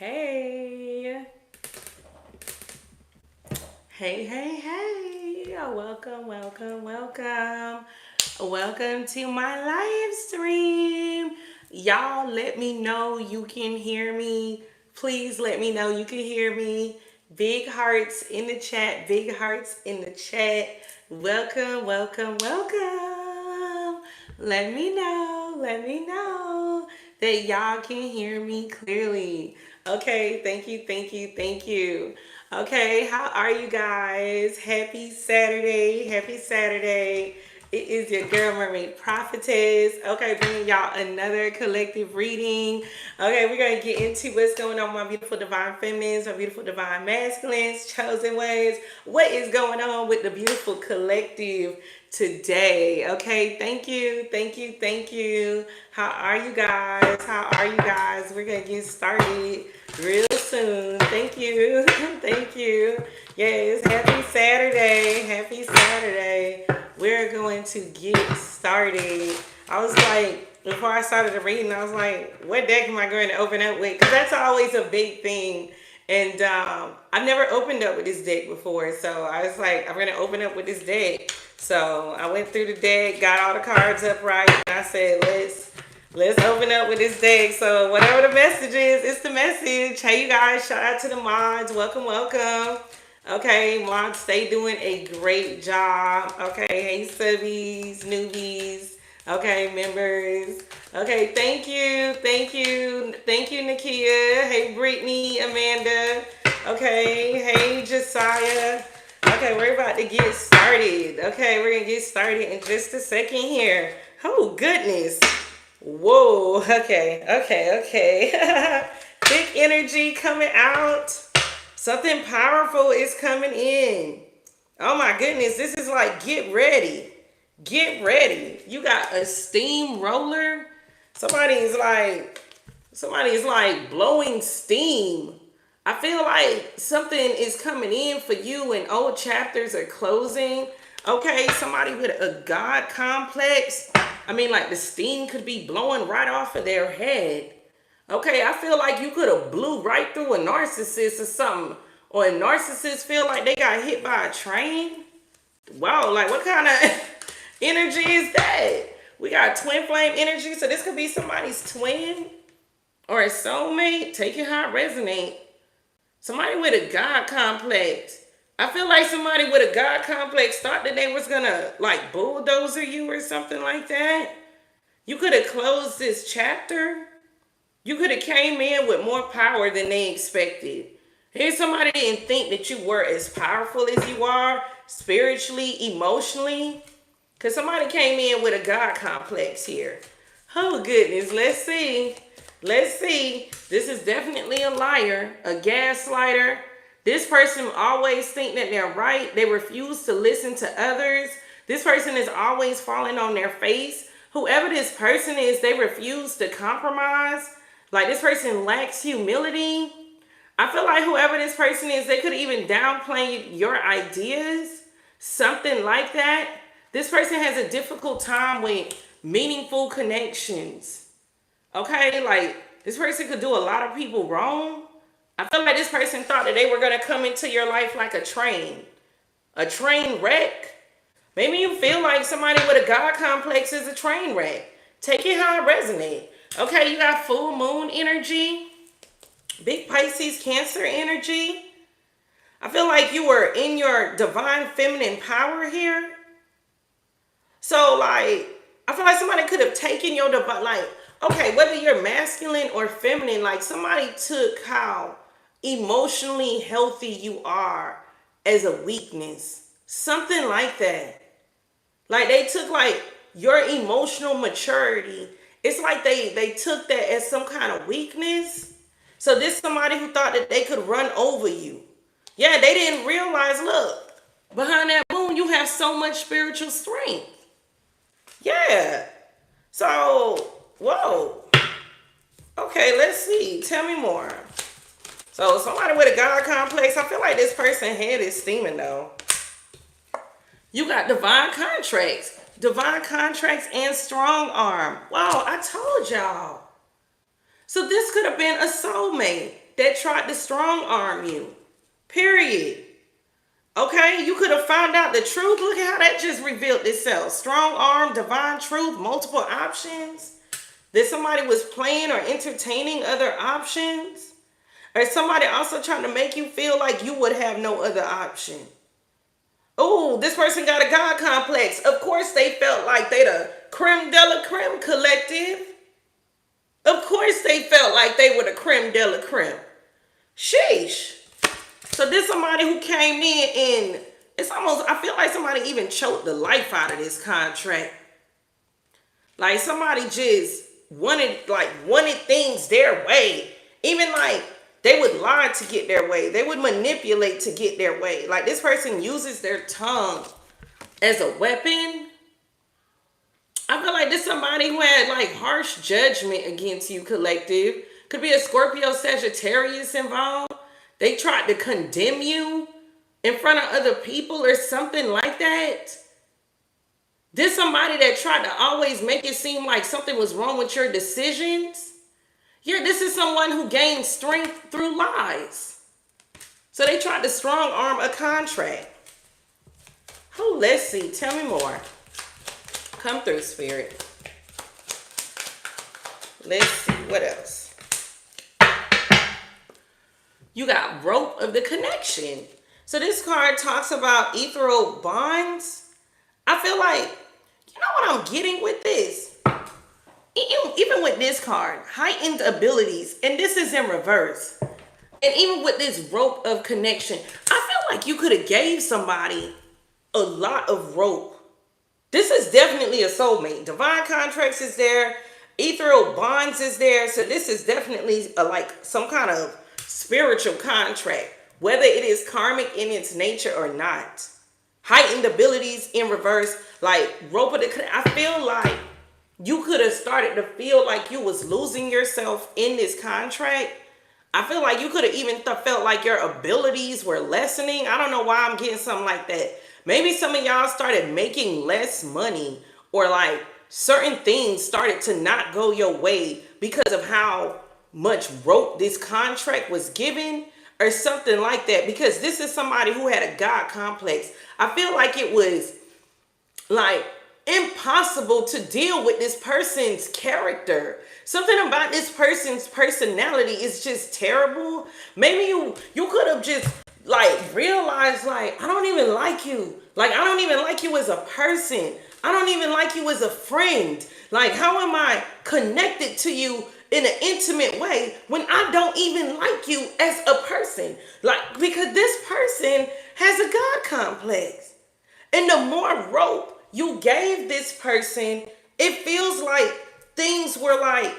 Hey. Hey, hey, hey. Welcome, welcome, welcome. Welcome to my live stream. Y'all let me know you can hear me. Please let me know you can hear me. Big hearts in the chat. Big hearts in the chat. Welcome, welcome, welcome. Let me know. Let me know that y'all can hear me clearly. Okay, thank you, thank you, thank you. Okay, how are you guys? Happy Saturday, happy Saturday. It is your girl, Mermaid Prophetess. Okay, bringing y'all another collective reading. Okay, we're going to get into what's going on with my beautiful divine feminines, my beautiful divine masculines, chosen ones. What is going on with the beautiful collective today? Okay, thank you, thank you, thank you. How are you guys? How are you guys? We're going to get started real soon. Thank you. Thank you. Yes, happy Saturday. Happy Saturday. We're going to get started. I was like, before I started the reading, I was like, what deck am I going to open up with? Because that's always a big thing. And I've never opened up with this deck before. So I was like, I'm going to open up with this deck. So I went through the deck, got all the cards up right. And I said, let's open up with this deck. So whatever the message is, it's the message. Hey, you guys, shout out to the mods. Welcome, welcome. Okay, mods, stay doing a great job. Okay, hey, subbies, newbies. Okay, members. Okay, thank you, thank you. Thank you, Nakia. Hey, Brittany, Amanda. Okay, hey, Josiah. Okay, we're about to get started. Okay, we're going to get started in just a second here. Oh, goodness. Whoa, okay. Big energy coming out. Something powerful is coming in. Oh my goodness, this is like, get ready. Get ready. You got a steamroller. Somebody's like blowing steam. I feel like something is coming in for you and old chapters are closing. Okay, somebody with a God complex. I mean, like the steam could be blowing right off of their head. Okay, I feel like you could have blew right through a narcissist or something. Or a narcissist feel like they got hit by a train. Wow, like what kind of energy is that? We got twin flame energy, so this could be somebody's twin or a soulmate. Take it how it resonates. Somebody with a God complex. I feel like somebody with a God complex thought that they was gonna like bulldozer you or something like that. You could have closed this chapter. You could have came in with more power than they expected. Here's somebody didn't think that you were as powerful as you are, spiritually, emotionally. Because somebody came in with a God complex here. Oh, goodness. Let's see. Let's see. This is definitely a liar, a gaslighter. This person always think that they're right. They refuse to listen to others. This person is always falling on their face. Whoever this person is, they refuse to compromise. Like this person lacks humility. I feel like whoever this person is, they could even downplay your ideas. Something like that. This person has a difficult time with meaningful connections. Okay, like this person could do a lot of people wrong. I feel like this person thought that they were going to come into your life like a train wreck. Maybe you feel like somebody with a God complex is a train wreck. Take it how it resonates. Okay, you got full moon energy, big Pisces, Cancer energy. I feel like you were in your divine feminine power here. So like, I feel like somebody could have taken your divine, like, okay, whether you're masculine or feminine, like somebody took how emotionally healthy you are as a weakness. Something like that. Like they took like your emotional maturity. It's like they took that as some kind of weakness. So this somebody who thought that they could run over you. Yeah, they didn't realize, look, behind that moon, you have so much spiritual strength. Yeah. So, whoa. Okay, let's see. Tell me more. So somebody with a God complex, I feel like this person's head is steaming though. You got divine contracts. Divine contracts and strong arm. Wow, I told y'all. So this could have been a soulmate. that tried to strong arm you. Period. Okay, you could have found out the truth. Look at how that just revealed itself. Strong arm, divine truth, multiple options. That somebody was playing or entertaining other options. Or somebody also trying to make you feel like you would have no other option. Oh, this person got a God complex. Of course they felt like they the creme de la creme collective. Of course they felt like they were the creme de la creme. Sheesh. So this somebody who came in and it's almost, I feel like somebody even choked the life out of this contract. Like somebody just wanted things their way. Even like they would lie to get their way. They would manipulate to get their way. Like this person uses their tongue as a weapon. I feel like this somebody who had like harsh judgment against you, collective. Could be a Scorpio, Sagittarius involved. They tried to condemn you in front of other people or something like that. This somebody that tried to always make it seem like something was wrong with your decisions. Yeah, this is someone who gained strength through lies. So they tried to strong arm a contract. Oh, let's see. Tell me more. Come through, Spirit. Let's see. What else? You got rope of the connection. So this card talks about ethereal bonds. I feel like, you know what I'm getting with this? Even with this card, heightened abilities, and this is in reverse. And even with this rope of connection, I feel like you could have gave somebody a lot of rope. This is definitely a soulmate. Divine contracts is there. Ethereal bonds is there. So this is definitely like some kind of spiritual contract, whether it is karmic in its nature or not. Heightened abilities in reverse, like rope of the, I feel like you could have started to feel like you was losing yourself in this contract. I feel like you could have even felt like your abilities were lessening. I don't know why I'm getting something like that. Maybe some of y'all started making less money, or like certain things started to not go your way because of how much rope this contract was given or something like that. Because this is somebody who had a God complex. I feel like it was like impossible to deal with this person's character. Something about this person's personality is just terrible. Maybe you could have just like realized like, I don't even like you. Like, I don't even like you as a person. I don't even like you as a friend. Like, how am I connected to you in an intimate way when I don't even like you as a person? Like, because this person has a God complex. And the more rope you gave this person, it feels like things were like,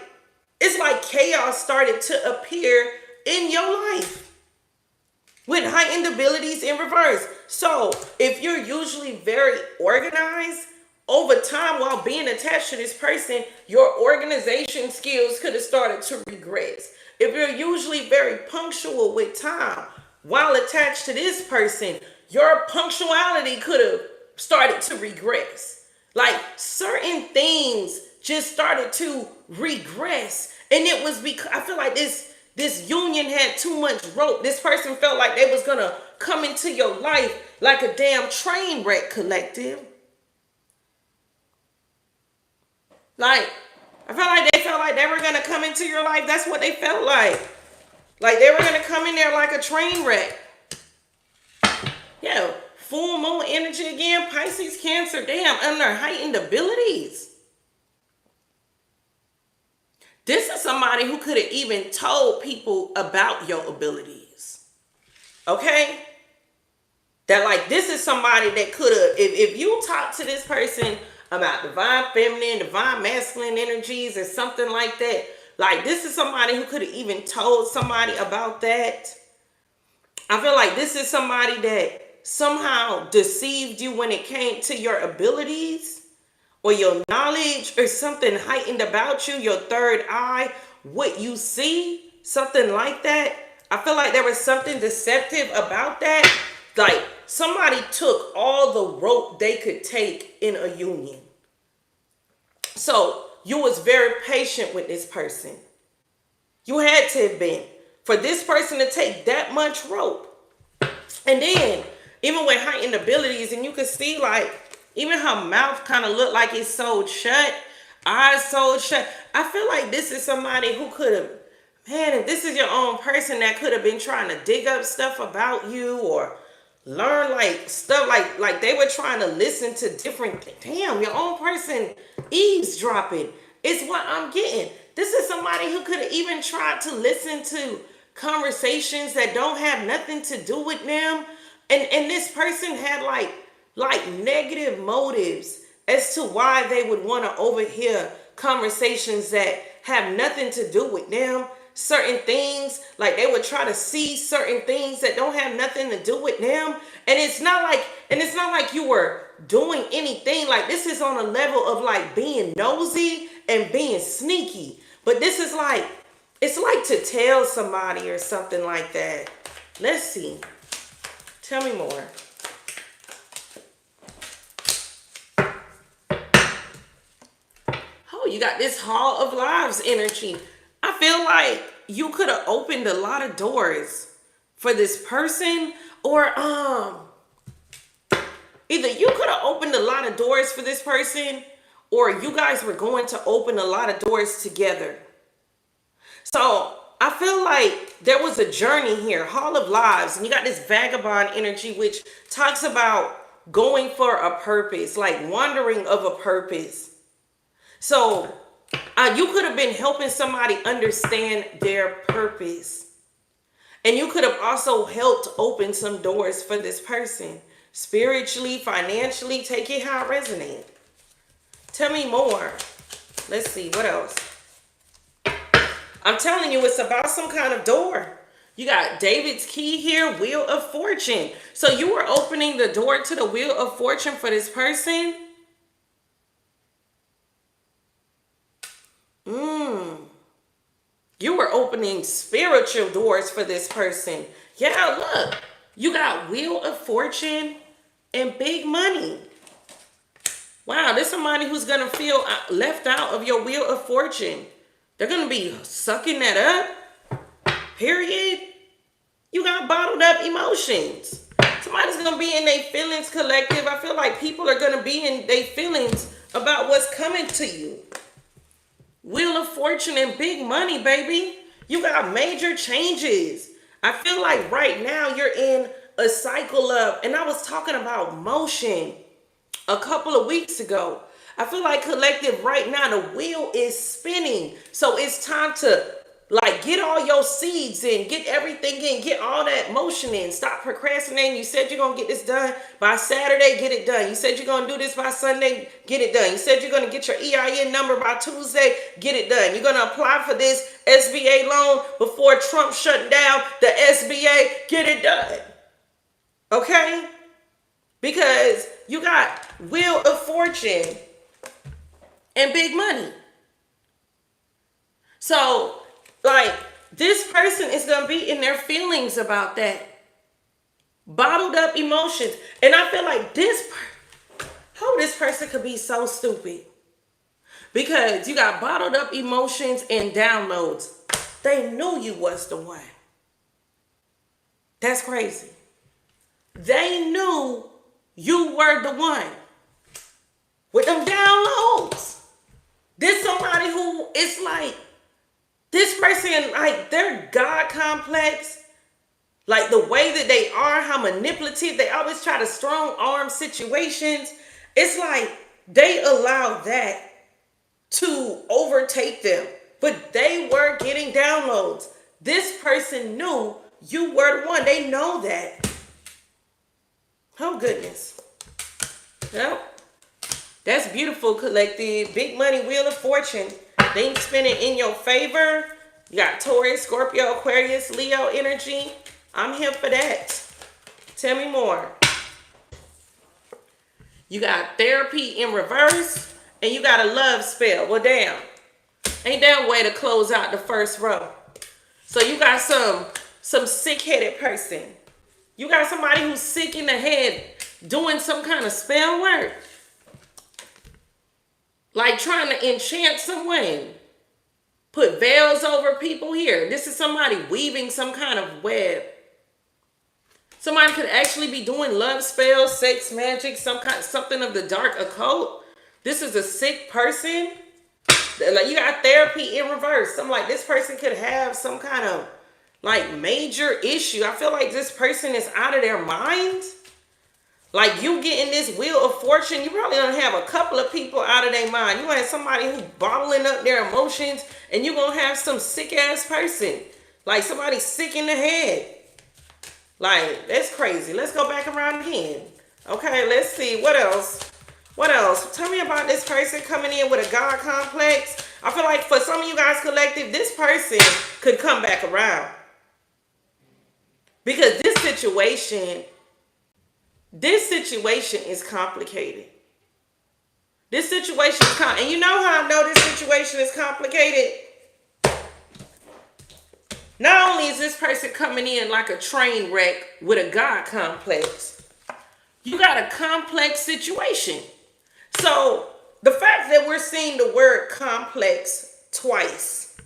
it's like chaos started to appear in your life with heightened abilities in reverse. So if you're usually very organized, over time while being attached to this person, your organization skills could have started to regress. If you're usually very punctual with time while attached to this person, your punctuality could have started to regress. Like certain things just started to regress. And it was because I feel like this union had too much rope. This person felt like they was gonna come into your life like a damn train wreck, collective. Like, I felt like they felt like they were gonna come into your life. That's what they felt like. Like they were gonna come in there like a train wreck. Yeah, full moon energy again, Pisces, Cancer, damn, under heightened abilities. This is somebody who could have even told people about your abilities. Okay? That like, this is somebody that could have, if you talk to this person about divine feminine, divine masculine energies or something like that, like this is somebody who could have even told somebody about that. I feel like this is somebody that somehow deceived you when it came to your abilities or your knowledge or something heightened about you, your third eye, what you see, something like that. I feel like there was something deceptive about that. Like somebody took all the rope they could take in a union. So you was very patient with this person. You had to have been. for this person to take that much rope. And then, even with heightened abilities, and you can see, like, even her mouth kind of looked like it's sewed shut, eyes sewed shut. I feel like this is somebody who could have, man, if this is your own person that could have been trying to dig up stuff about you or learn, like, stuff, like they were trying to listen to different, damn, your own person eavesdropping is what I'm getting. This is somebody who could have even tried to listen to conversations that don't have nothing to do with them. And this person had like negative motives as to why they would want to overhear conversations that have nothing to do with them. Certain things, like they would try to see certain things that don't have nothing to do with them. And it's not like you were doing anything. Like, this is on a level of like being nosy and being sneaky. But this is like, it's like to tell somebody or something like that. Let's see. Tell me more. Oh, you got this Hall of Lives energy. I feel like you could have opened a lot of doors for this person, or either you could have opened a lot of doors for this person, or you guys were going to open a lot of doors together. So I feel like there was a journey here, Hall of Lives, and you got this vagabond energy, which talks about going for a purpose, like wandering of a purpose. So you could have been helping somebody understand their purpose. And you could have also helped open some doors for this person. Spiritually, financially, take it how it resonates. Tell me more. Let's see, what else? I'm telling you, it's about some kind of door. You got David's key here, Wheel of Fortune. So you were opening the door to the Wheel of Fortune for this person. You were opening spiritual doors for this person. Yeah, look. You got Wheel of Fortune and big money. Wow, there's somebody who's going to feel left out of your Wheel of Fortune. They're going to be sucking that up. Period. You got bottled up emotions. Somebody's going to be in their feelings collective. I feel like people are going to be in their feelings about what's coming to you. Wheel of Fortune and big money, baby. You got major changes. I feel like right now you're in a cycle of, and I was talking about motion a couple of weeks ago. I feel like collective right now, the wheel is spinning. So it's time to like get all your seeds in, get everything in, get all that motion in. Stop procrastinating. You said you're going to get this done by Saturday, get it done. You said you're going to do this by Sunday, get it done. You said you're going to get your EIN number by Tuesday, get it done. You're going to apply for this SBA loan before Trump shut down the SBA, get it done. Okay? Because you got Wheel of Fortune and big money. So, like, this person is going to be in their feelings about that. Bottled up emotions. And I feel like this person could be so stupid. Because you got bottled up emotions and downloads. They knew you was the one. That's crazy. They knew you were the one. With them downloads. This somebody who is like, this person, like, their God complex, like the way that they are, how manipulative, they always try to strong arm situations. It's like they allow that to overtake them. But they were getting downloads. This person knew you were the one. They know that. Oh, goodness. Yep. That's beautiful, collective. Big money, Wheel of Fortune. Things spinning in your favor. You got Taurus, Scorpio, Aquarius, Leo energy. I'm here for that. Tell me more. You got therapy in reverse. And you got a love spell. Well, damn. Ain't that a way to close out the first row? So you got some sick-headed person. You got somebody who's sick in the head doing some kind of spell work. Like trying to enchant someone. put veils over people here. This is somebody weaving some kind of web. Somebody could actually be doing love spells, sex magic, something of the dark occult. This is a sick person. Like, you got therapy in reverse. I'm like, this person could have some kind of like major issue. I feel like this person is out of their mind. Like, you getting this wheel of fortune, you probably gonna have a couple of people out of their mind. You gonna have somebody who's bottling up their emotions, and you're gonna have some sick ass person. Like, somebody sick in the head. Like, that's crazy. Let's go back around again. Okay, let's see. What else? What else? Tell me about this person coming in with a God complex. I feel like for some of you guys collective, this person could come back around. Because this situation is complicated. This situation is and you know how I know this situation is complicated? Not only is this person coming in like a train wreck with a God complex, you got a complex situation. So the fact that we're seeing the word complex twice,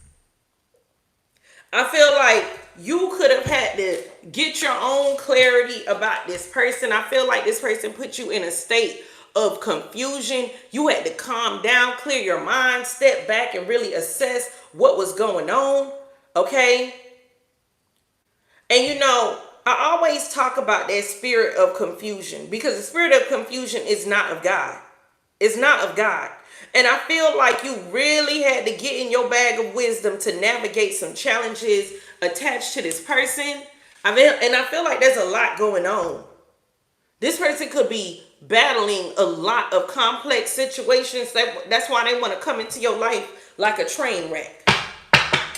I feel like you could have had to get your own clarity about this person. I feel like this person put you in a state of confusion. You had to calm down, clear your mind, step back, and really assess what was going on. Okay? And you know, I always talk about that spirit of confusion, because the spirit of confusion is not of God. It's not of God. And I feel like you really had to get in your bag of wisdom to navigate some challenges attached to this person. I feel like there's a lot going on. This person could be battling a lot of complex situations. That's why they want to come into your life like a train wreck.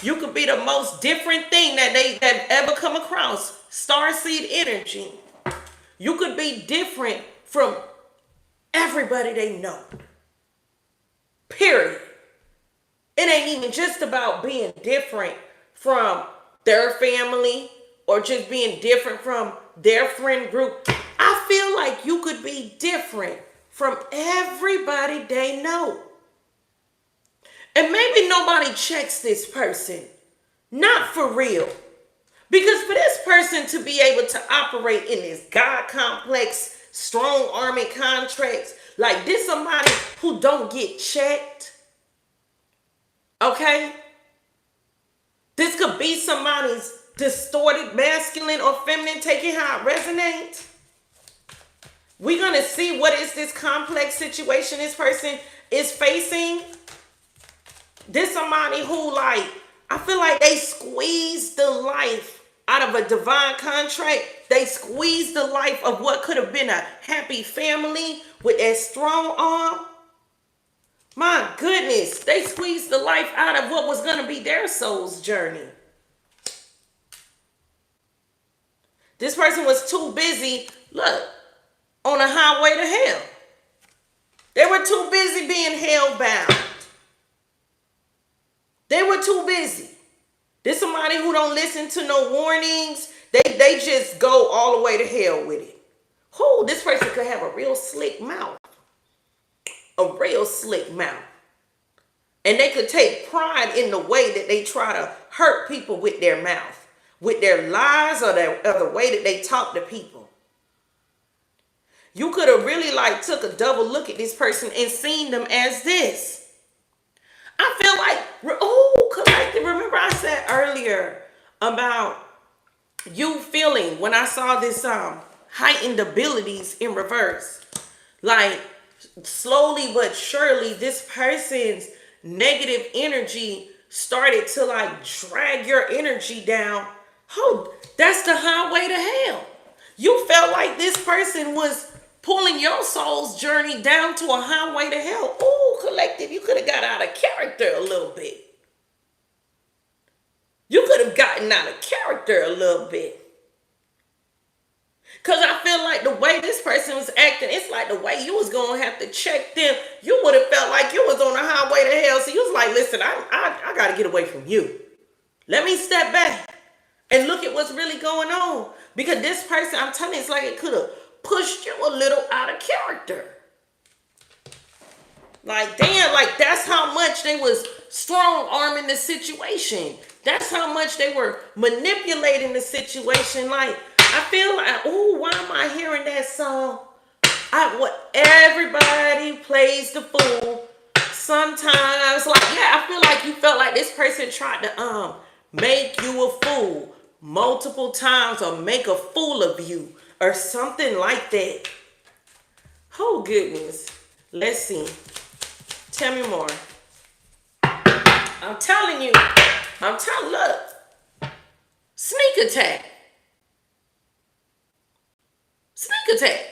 You could be the most different thing that they have ever come across. Starseed energy. You could be different from everybody they know. Period. It ain't even just about being different from their family or just being different from their friend group. I feel like you could be different from everybody they know. And maybe nobody checks this person. Not for real. Because for this person to be able to operate in this God complex, strong army contracts, like this somebody who don't get checked. Okay? This could be somebody's distorted masculine or feminine, taking how it resonates. We're going to see what is this complex situation this person is facing. This somebody who, like, I feel like they squeezed the life out of a divine contract. They squeezed the life of what could have been a happy family with that strong arm. My goodness, they squeezed the life out of what was going to be their soul's journey. This person was too busy, look, on a highway to hell. They were too busy being hell-bound. They were too busy. This somebody who don't listen to no warnings. They just go all the way to hell with it. Who? This person could have a real slick mouth. A real slick mouth. And they could take pride in the way that they try to hurt people with their mouth, with their lies, or the way that they talk to people. You could have really like took a double look at this person and seen them as this. I feel like, collective. Remember I said earlier about you feeling when I saw this heightened abilities in reverse. Like, slowly but surely, this person's negative energy started to like drag your energy down. Oh, that's the highway to hell. You felt like this person was pulling your soul's journey down to a highway to hell. Ooh, collective, you could have got out of character a little bit. You could have gotten out of character a little bit. Because I feel like the way this person was acting, it's like the way you was going to have to check them. You would have felt like you was on a highway to hell. So you was like, listen, I got to get away from you. Let me step back and look at what's really going on. Because this person, I'm telling you, it's like it could have pushed you a little out of character. Like, damn, like that's how much they was strong arming the situation. That's how much they were manipulating the situation. Like, I feel like, oh, why am I hearing that song? What everybody plays the fool. Sometimes, like, yeah, I feel like you felt like this person tried to make you a fool multiple times, or make a fool of you, or something like that. Oh goodness. Let's see. Tell me more. I'm telling you. Look. Sneak attack. Sneak attack.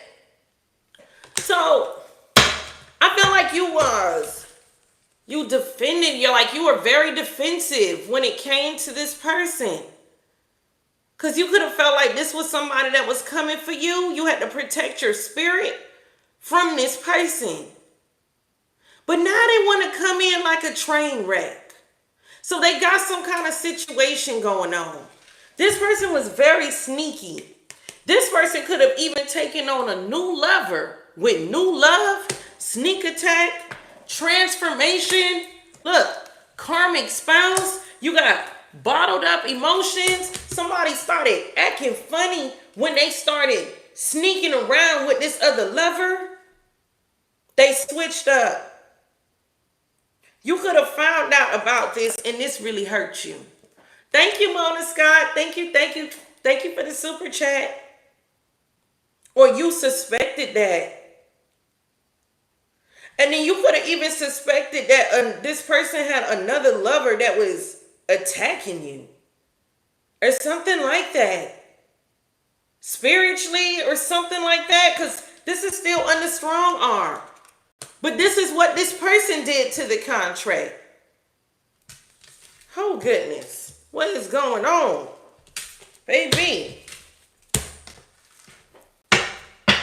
So, I feel like you defended, you were very defensive when it came to this person. Because you could have felt like this was somebody that was coming for you. You had to protect your spirit from this person. But now they want to come in like a train wreck. So they got some kind of situation going on. This person was very sneaky. This person could have even taken on a new lover with new love, sneak attack, transformation. Look, karmic spouse. You got bottled up emotions. Somebody started acting funny when they started sneaking around with this other lover. They switched up. You could have found out about this and this really hurt you. Thank you, Mona Scott. Thank you for the super chat. Or you suspected that. And then you could have even suspected that this person had another lover that was attacking you. Or something like that. Spiritually or something like that. Because this is still under strong arm. But this is what this person did to the contract. Oh, goodness. What is going on? Baby.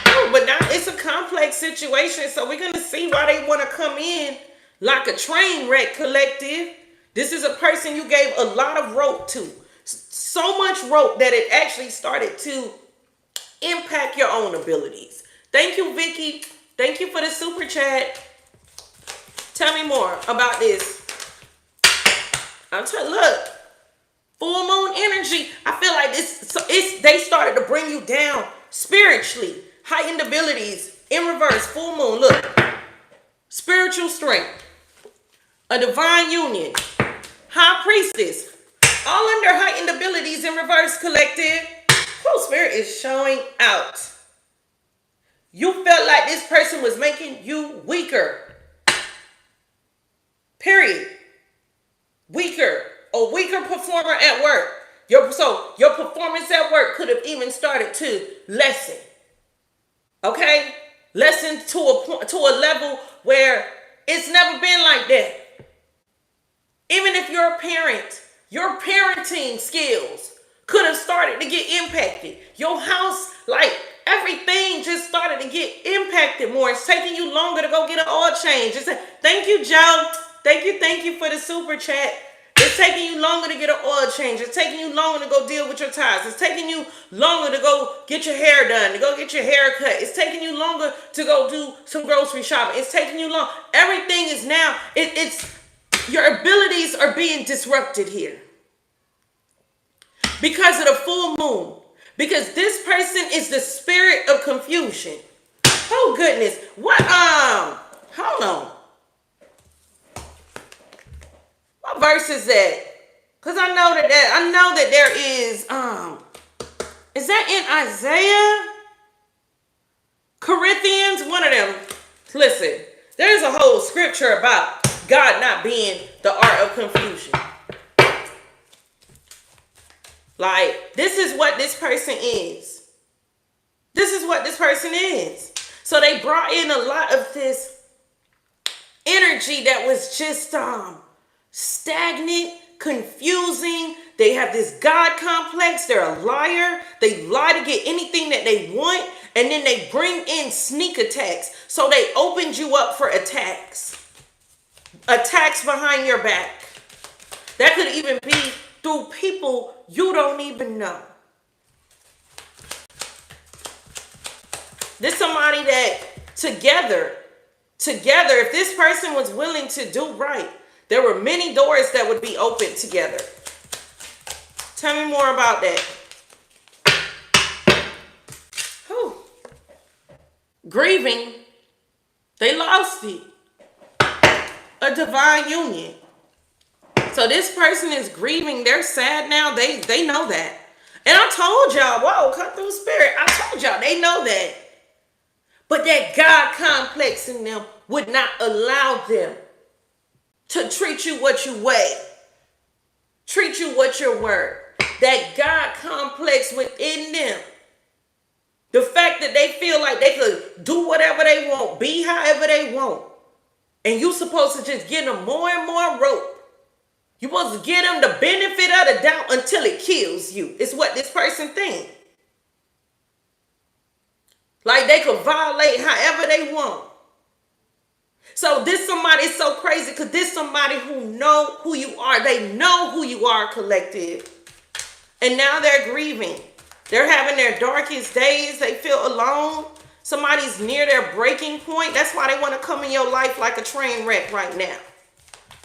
Oh, but now it's a complex situation. So we're going to see why they want to come in like a train wreck collective. This is a person you gave a lot of rope to. So much rope that it actually started to impact your own abilities. Thank you, Vicky. Thank you for the super chat. Tell me more about this. Look, full moon energy. I feel like they started to bring you down spiritually. Heightened abilities in reverse. Full moon. Look, spiritual strength, a divine union, high priestess, all under heightened abilities in reverse collective. Whole spirit is showing out. You felt like this person was making you weaker. Period. Weaker. A weaker performer at work. So your performance at work could have even started to lessen. Okay? Lessen to a level where it's never been like that. Even if you're a parent, your parenting skills could have started to get impacted. Your house, everything just started to get impacted more. It's taking you longer to go get an oil change. Thank you, Joe. Thank you for the super chat. It's taking you longer to get an oil change. It's taking you longer to go deal with your ties. It's taking you longer to go get your hair done, to go get your hair cut. It's taking you longer to go do some grocery shopping. It's taking you long. Everything is now, your abilities are being disrupted here. Because of the full moon. Because this person is the spirit of confusion. Oh goodness. What hold on. What verse is that? Because I know that there is that in Isaiah? Corinthians? One of them. Listen, there's a whole scripture about God not being the art of confusion. This is what this person is. This is what this person is. So they brought in a lot of this energy that was just stagnant, confusing. They have this God complex. They're a liar. They lie to get anything that they want. And then they bring in sneak attacks. So they opened you up for attacks. Attacks behind your back. That could even be through people you don't even know. This somebody that together, if this person was willing to do right, There were many doors that would be opened together. Tell me more about that. Whew. Grieving. They lost it. A divine union. So this person is grieving. They're sad now. They know that. And I told y'all, whoa, come through spirit. I told y'all, they know that. But that God complex in them would not allow them to treat you what you weigh. Treat you what you're worth. That God complex within them. The fact that they feel like they could do whatever they want, be however they want. And you're supposed to just give them more and more rope. You're supposed to give them the benefit of the doubt until it kills you. It's what this person thinks. Like they could violate however they want. So this somebody is so crazy because this somebody who know who you are. They know who you are, collective. And now they're grieving. They're having their darkest days. They feel alone. Somebody's near their breaking point. That's why they want to come in your life like a train wreck right now.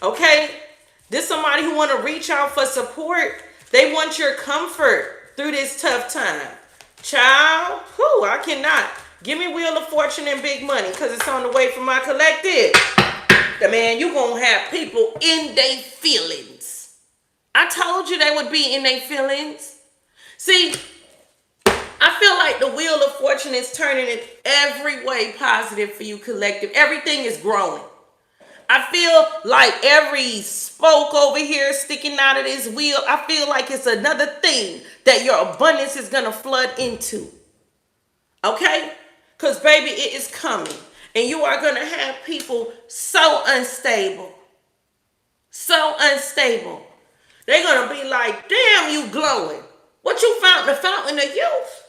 Okay? This somebody who want to reach out for support. They want your comfort through this tough time. Child, whew, I cannot. Give me Wheel of Fortune and big money because it's on the way for my collective. The man, you going to have people in their feelings. I told you they would be in their feelings. See, I feel like the Wheel of Fortune is turning in every way positive for you, collective. Everything is growing. I feel like every spoke over here sticking out of this wheel, I feel like it's another thing that your abundance is going to flood into. Okay? Because, baby, it is coming. And you are going to have people so unstable. So unstable. They're going to be like, damn, you glowing. What you found? The fountain of youth.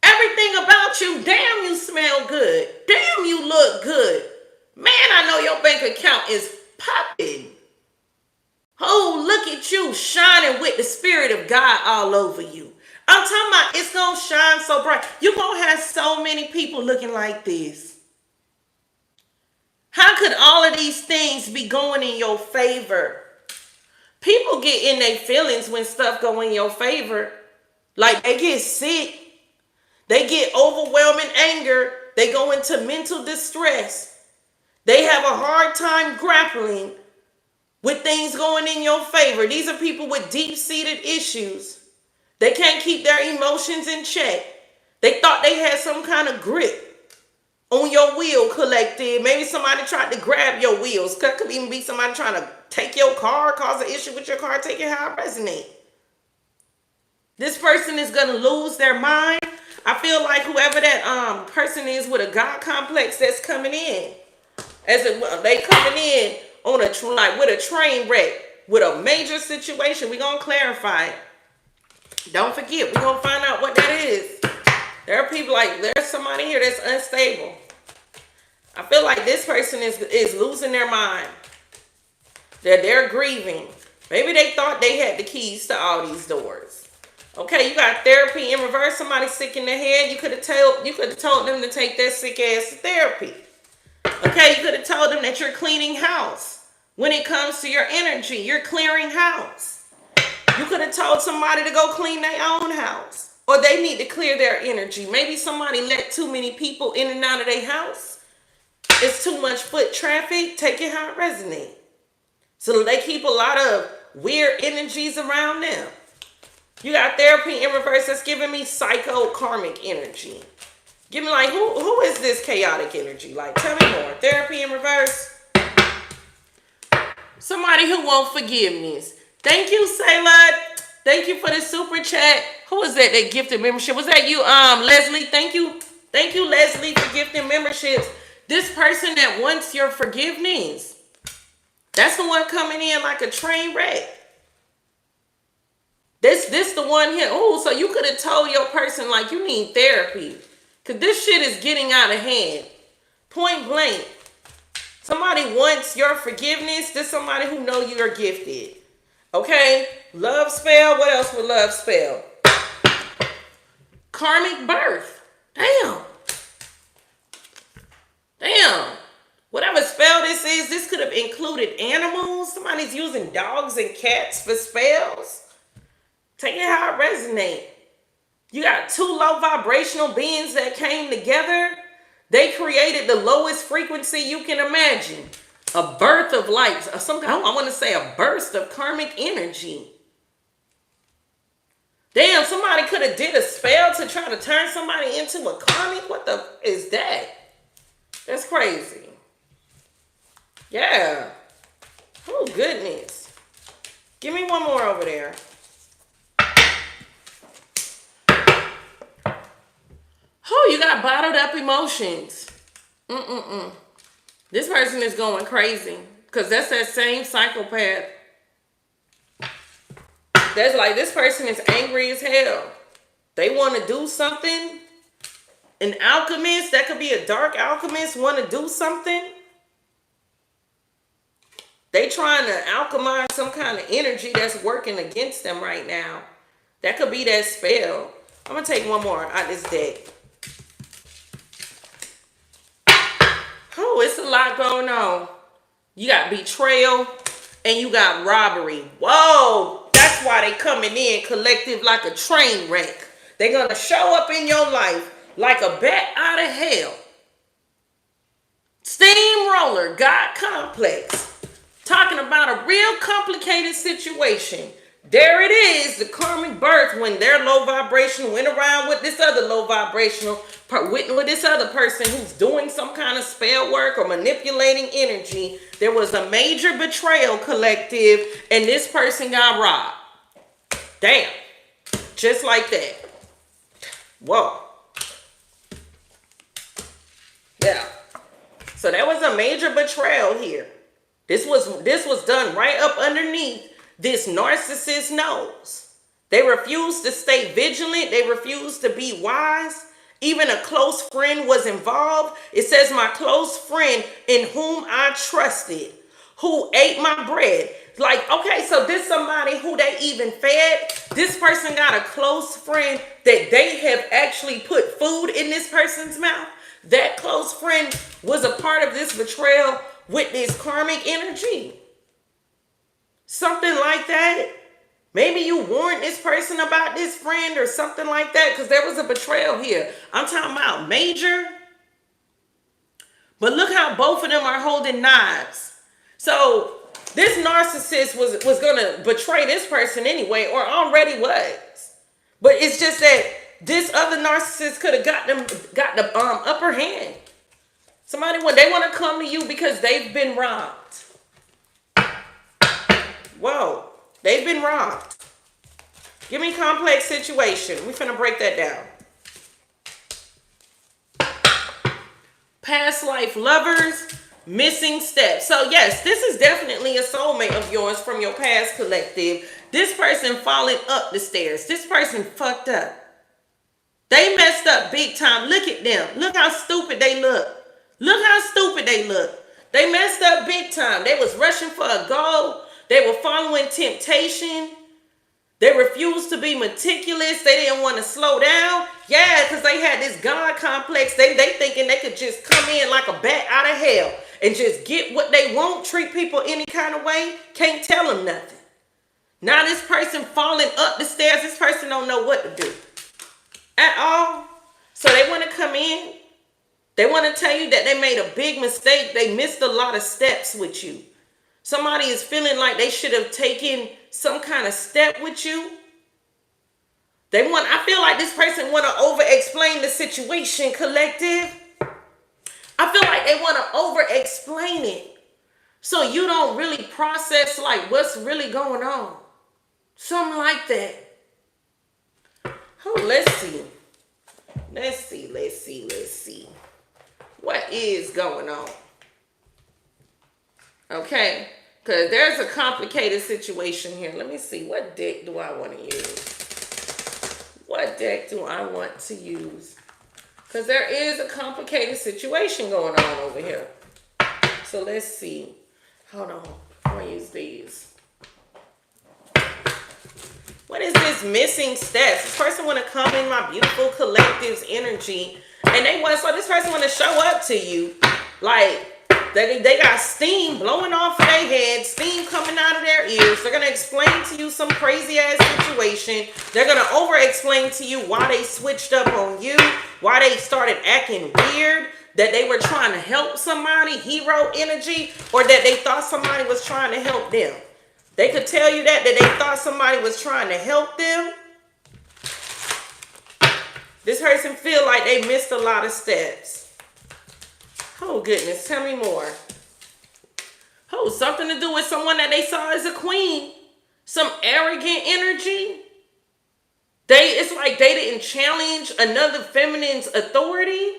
Everything about you, damn, you smell good. Damn, you look good. Man, I know your bank account is popping. Oh, look at you shining with the spirit of God all over you. I'm talking about it's going to shine so bright. You're going to have so many people looking like this. How could all of these things be going in your favor? People get in their feelings when stuff go in your favor. Like they get sick. They get overwhelming anger. They go into mental distress. They have a hard time grappling with things going in your favor. These are people with deep-seated issues. They can't keep their emotions in check. They thought they had some kind of grip on your wheel, collective. Maybe somebody tried to grab your wheels. Could even be somebody trying to take your car, cause an issue with your car, take it how it resonates. This person is going to lose their mind. I feel like whoever that person is with a God complex that's coming in. They coming in on like with a train wreck, with a major situation. We're going to clarify it. Don't forget, we're going to find out what that is. There are people like, there's somebody here that's unstable. I feel like this person is losing their mind. They're grieving. Maybe they thought they had the keys to all these doors. Okay, you got therapy in reverse. Somebody sick in the head. You could have told them to take their sick ass to therapy. Okay, you could have told them that you're cleaning house. When it comes to your energy, you're clearing house. You could have told somebody to go clean their own house. Or they need to clear their energy. Maybe somebody let too many people in and out of their house. It's too much foot traffic. Take it how it resonates. So they keep a lot of weird energies around them. You got therapy in reverse that's giving me psycho karmic energy. Give me like, who is this chaotic energy? Like, tell me more. Therapy in reverse. Somebody who wants forgiveness. Thank you, Sayla. Thank you for the super chat. Who is that gifted membership? Was that you, Leslie? Thank you. Thank you, Leslie, for gifting memberships. This person that wants your forgiveness. That's the one coming in like a train wreck. This the one here. Oh, so you could have told your person like you need therapy. Because this shit is getting out of hand. Point blank. Somebody wants your forgiveness. This somebody who know you're gifted. Okay? Love spell. What else would love spell? Karmic birth. Damn. Whatever spell this is, this could have included animals. Somebody's using dogs and cats for spells. Take it how it resonates. You got two low vibrational beings that came together. They created the lowest frequency you can imagine. A birth of light. I want to say a burst of karmic energy. Damn, somebody could have did a spell to try to turn somebody into a karmic. What the is that? That's crazy. Yeah. Oh, goodness. Give me one more over there. Oh, you got bottled up emotions. This person is going crazy because that's that same psychopath. That's like this person is angry as hell. They want to do something. An alchemist, that could be a dark alchemist, want to do something. They trying to alchemize some kind of energy that's working against them right now. That could be that spell. I'm going to take one more out this deck. Oh, it's a lot going on. You got betrayal and you got robbery. Whoa, that's why they coming in collective like a train wreck. They're going to show up in your life like a bat out of hell. Steamroller, God complex. Talking about a real complicated situation. There it is, the karmic birth when their low vibration went around with this other low vibrational, with this other person who's doing some kind of spell work or manipulating energy. There was a major betrayal collective and this person got robbed. Damn. Just like that. Whoa. Yeah. So there was a major betrayal here. This was done right up underneath this narcissist's nose. They refused to stay vigilant. They refused to be wise. Even a close friend was involved. It says, my close friend in whom I trusted, who ate my bread. Like, okay, so this somebody who they even fed. This person got a close friend that they have actually put food in this person's mouth. That close friend was a part of this betrayal with this karmic energy. Something like that. Maybe you warned this person about this friend or something like that because there was a betrayal here. I'm talking about major. But look how both of them are holding knives. So this narcissist was going to betray this person anyway, or already was. But it's just that this other narcissist could have got the upper hand. Somebody, when they want to come to you because they've been robbed. Whoa, they've been robbed. Give me complex situation. We're finna break that down. Past life lovers, missing steps. So yes, this is definitely a soulmate of yours from your past collective. This person falling up the stairs. This person fucked up. They messed up big time. Look at them. Look how stupid they look. Look how stupid they look. They messed up big time. They was rushing for a goal. They were following temptation. They refused to be meticulous. They didn't want to slow down. Yeah, because they had this God complex. They thinking they could just come in like a bat out of hell and just get what they want, treat people any kind of way. Can't tell them nothing. Now this person falling up the stairs, this person don't know what to do at all. So they want to come in. They want to tell you that they made a big mistake. They missed a lot of steps with you. Somebody is feeling like they should have taken some kind of step with you. I feel like this person want to over-explain the situation, collective. I feel like they want to over-explain it. So you don't really process like what's really going on. Something like that. Oh, let's see. Let's see. What is going on? Okay, because there's a complicated situation here. Let me see. What deck do I want to use? What deck do I want to use? Because there is a complicated situation going on over here. So let's see. Hold on. I'm going to use these. What is this missing steps? This person want to come in my beautiful collective's energy. And so this person want to show up to you. Like, They got steam blowing off of their head, steam coming out of their ears. They're going to explain to you some crazy ass situation. They're going to over explain to you why they switched up on you, why they started acting weird, that they were trying to help somebody, hero energy, or that they thought somebody was trying to help them. They could tell you that they thought somebody was trying to help them. This person feel like they missed a lot of steps. Oh, goodness. Tell me more. Oh, something to do with someone that they saw as a queen. Some arrogant energy. It's like they didn't challenge another feminine's authority.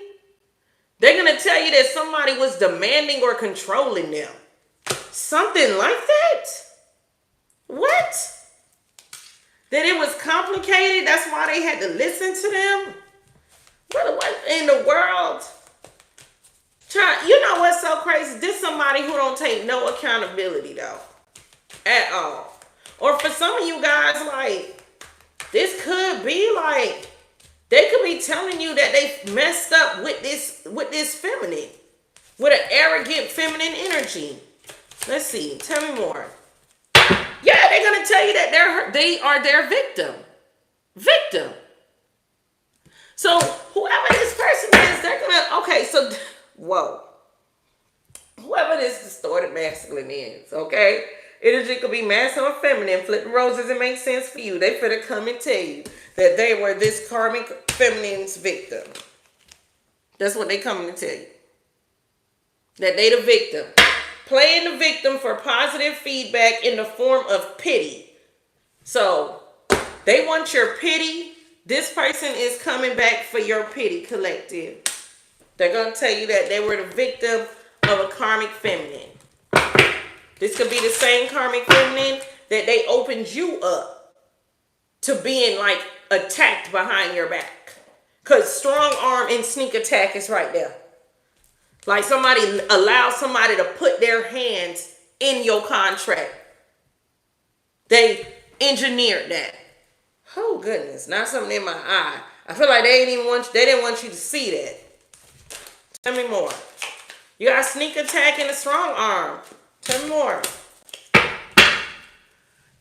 They're going to tell you that somebody was demanding or controlling them. Something like that? What? That it was complicated? That's why they had to listen to them? What in the world? You know what's so crazy? This is somebody who don't take no accountability, though. At all. Or for some of you guys, like, this could be like, they could be telling you that they messed up with this feminine. With an arrogant feminine energy. Let's see. Tell me more. Yeah, they're going to tell you that they are their victim. Victim. So, whoever this person is, they're going to, okay, so, whoa. Whoever this distorted masculine is, okay? Energy could be masculine or feminine. Flip the roses, it makes sense for you. They finna come and tell you that they were this karmic feminine's victim. That's what they coming to tell you. That they the victim. Playing the victim for positive feedback in the form of pity. So, they want your pity. This person is coming back for your pity, collective. They're going to tell you that they were the victim of a karmic feminine. This could be the same karmic feminine that they opened you up to being like attacked behind your back. Because strong arm and sneak attack is right there. Like somebody allowed somebody to put their hands in your contract. They engineered that. Oh goodness, not something in my eye. I feel like they didn't want you to see that. Tell me more. You got sneak attack and a strong arm. Tell me more.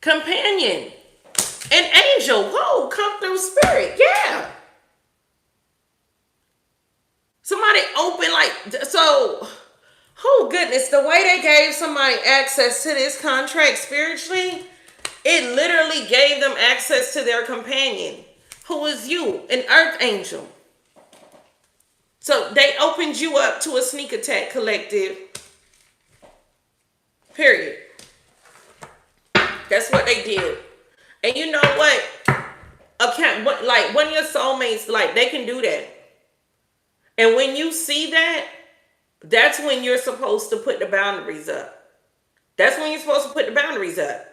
Companion. An angel. Whoa, come through spirit. Yeah. Somebody open so, oh goodness, the way they gave somebody access to this contract spiritually, it literally gave them access to their companion, who is you, an earth angel. So they opened you up to a sneak attack, collective. Period. That's what they did. And you know what? Like when your soulmates, like they can do that. And when you see that, that's when you're supposed to put the boundaries up. That's when you're supposed to put the boundaries up.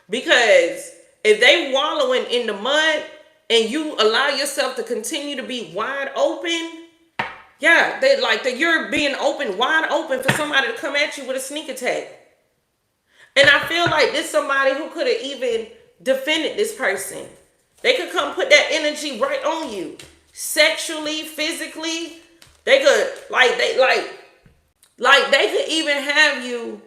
Because if they wallowing in the mud and you allow yourself to continue to be wide open, yeah, you're being wide open for somebody to come at you with a sneak attack. And I feel like this is somebody who could have even defended this person. They could come put that energy right on you. Sexually, physically, they could they could even have you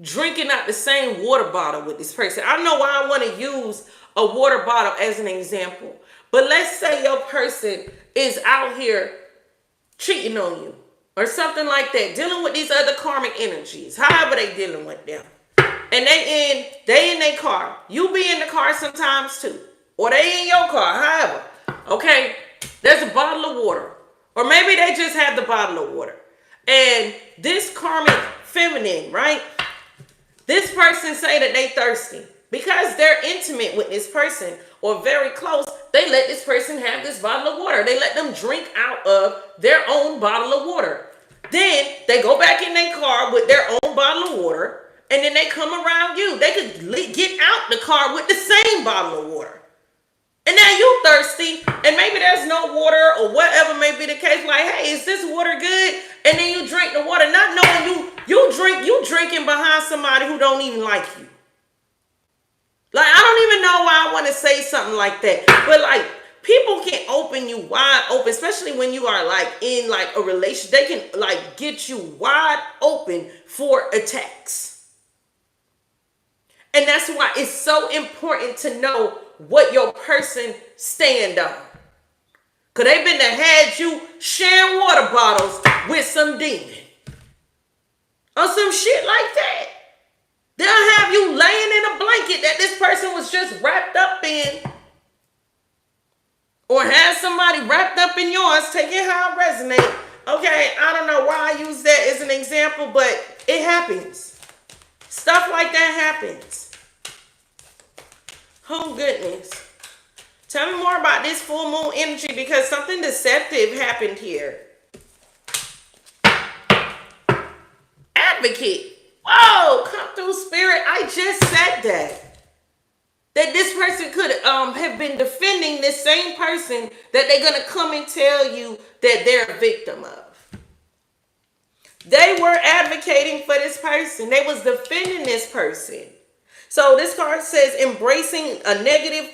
drinking out the same water bottle with this person. I don't know why I want to use a water bottle as an example, but let's say your person is out here cheating on you or something like that, dealing with these other karmic energies, however they dealing with them, and they in their car. You be in the car sometimes too, or they in your car, however. Okay. There's a bottle of water. Or maybe they just have the bottle of water. And this karmic feminine, right? This person say that they thirsty. Because they're intimate with this person or very close, they let this person have this bottle of water. They let them drink out of their own bottle of water. Then they go back in their car with their own bottle of water. And then they come around you. They could get out the car with the same bottle of water. And now you thirsty, and maybe there's no water or whatever may be the case. Like, hey, is this water good? And then you drink the water, not knowing you drinking behind somebody who don't even like you. Like, I don't even know why I want to say something like that. But like, people can open you wide open, especially when you are like in like a relationship. They can like get you wide open for attacks. And that's why it's so important to know what your person stand on. Because they've been to had you sharing water bottles with some demon. Or some shit like that. They'll have you laying in a blanket that this person was just wrapped up in. Or have somebody wrapped up in yours. Take it how it resonates. Okay, I don't know why I use that as an example, but it happens. Stuff like that happens. Oh, goodness. Tell me more about this full moon energy because something deceptive happened here. Advocate. Whoa, come through, spirit. I just said that. That this person could have been defending this same person that they're going to come and tell you that they're a victim of. They were advocating for this person. They was defending this person. So this card says embracing a negative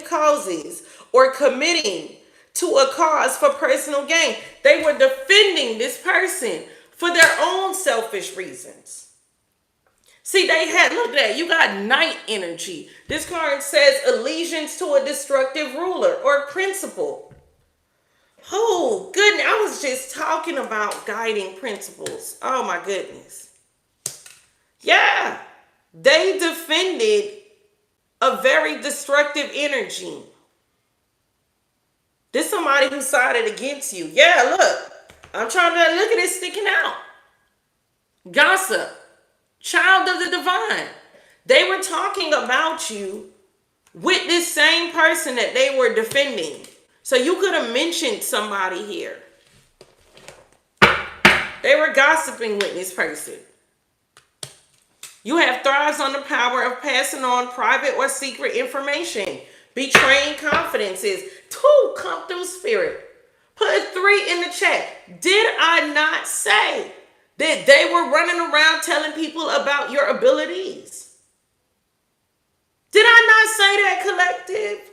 causes or committing to a cause for personal gain. They were defending this person for their own selfish reasons. See, they had, look at that, you got night energy. This card says allegiance to a destructive ruler or principle. Oh, goodness, I was just talking about guiding principles. Oh, my goodness. Yeah, they defended a very destructive energy. This is somebody who sided against you. Yeah, look, I'm trying to look at it sticking out. Gossip. Child of the divine. They were talking about you with this same person that they were defending. So you could have mentioned somebody here. They were gossiping with this person. You have thrives on the power of passing on private or secret information. Betraying confidences. 2, come through, spirit. Put 3 in the chat. Did I not say that they were running around telling people about your abilities? Did I not say that, collective?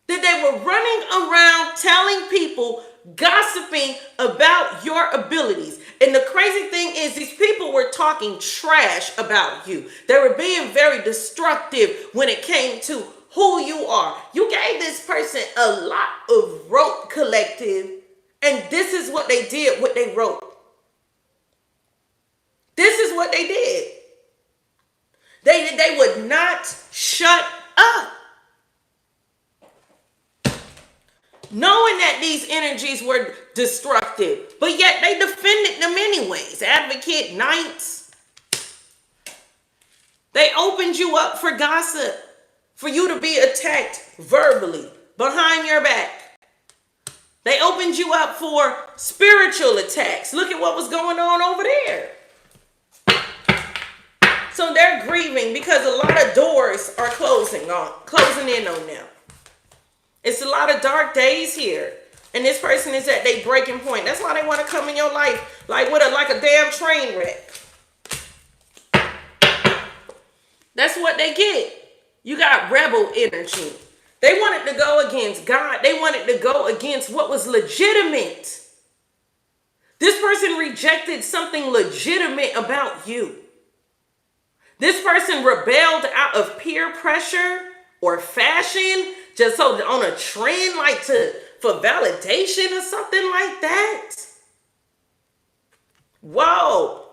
That they were running around telling people, gossiping about your abilities. And the crazy thing is these people were talking trash about you. They were being very destructive when it came to who you are. You gave this person a lot of rope, collective. And this is what they did, what they wrote. This is what they did. They would not shut up. Knowing that these energies were destructive, but yet they defended them anyways. Advocate, knights. They opened you up for gossip, for you to be attacked verbally, behind your back. They opened you up for spiritual attacks. Look at what was going on over there. So they're grieving because a lot of doors are closing in on them. It's a lot of dark days here. And this person is at their breaking point. That's why they want to come in your life like with like a damn train wreck. That's what they get. You got rebel energy. They wanted to go against God. They wanted to go against what was legitimate. This person rejected something legitimate about you. This person rebelled out of peer pressure or fashion, just so on a trend, like for validation or something like that. Whoa.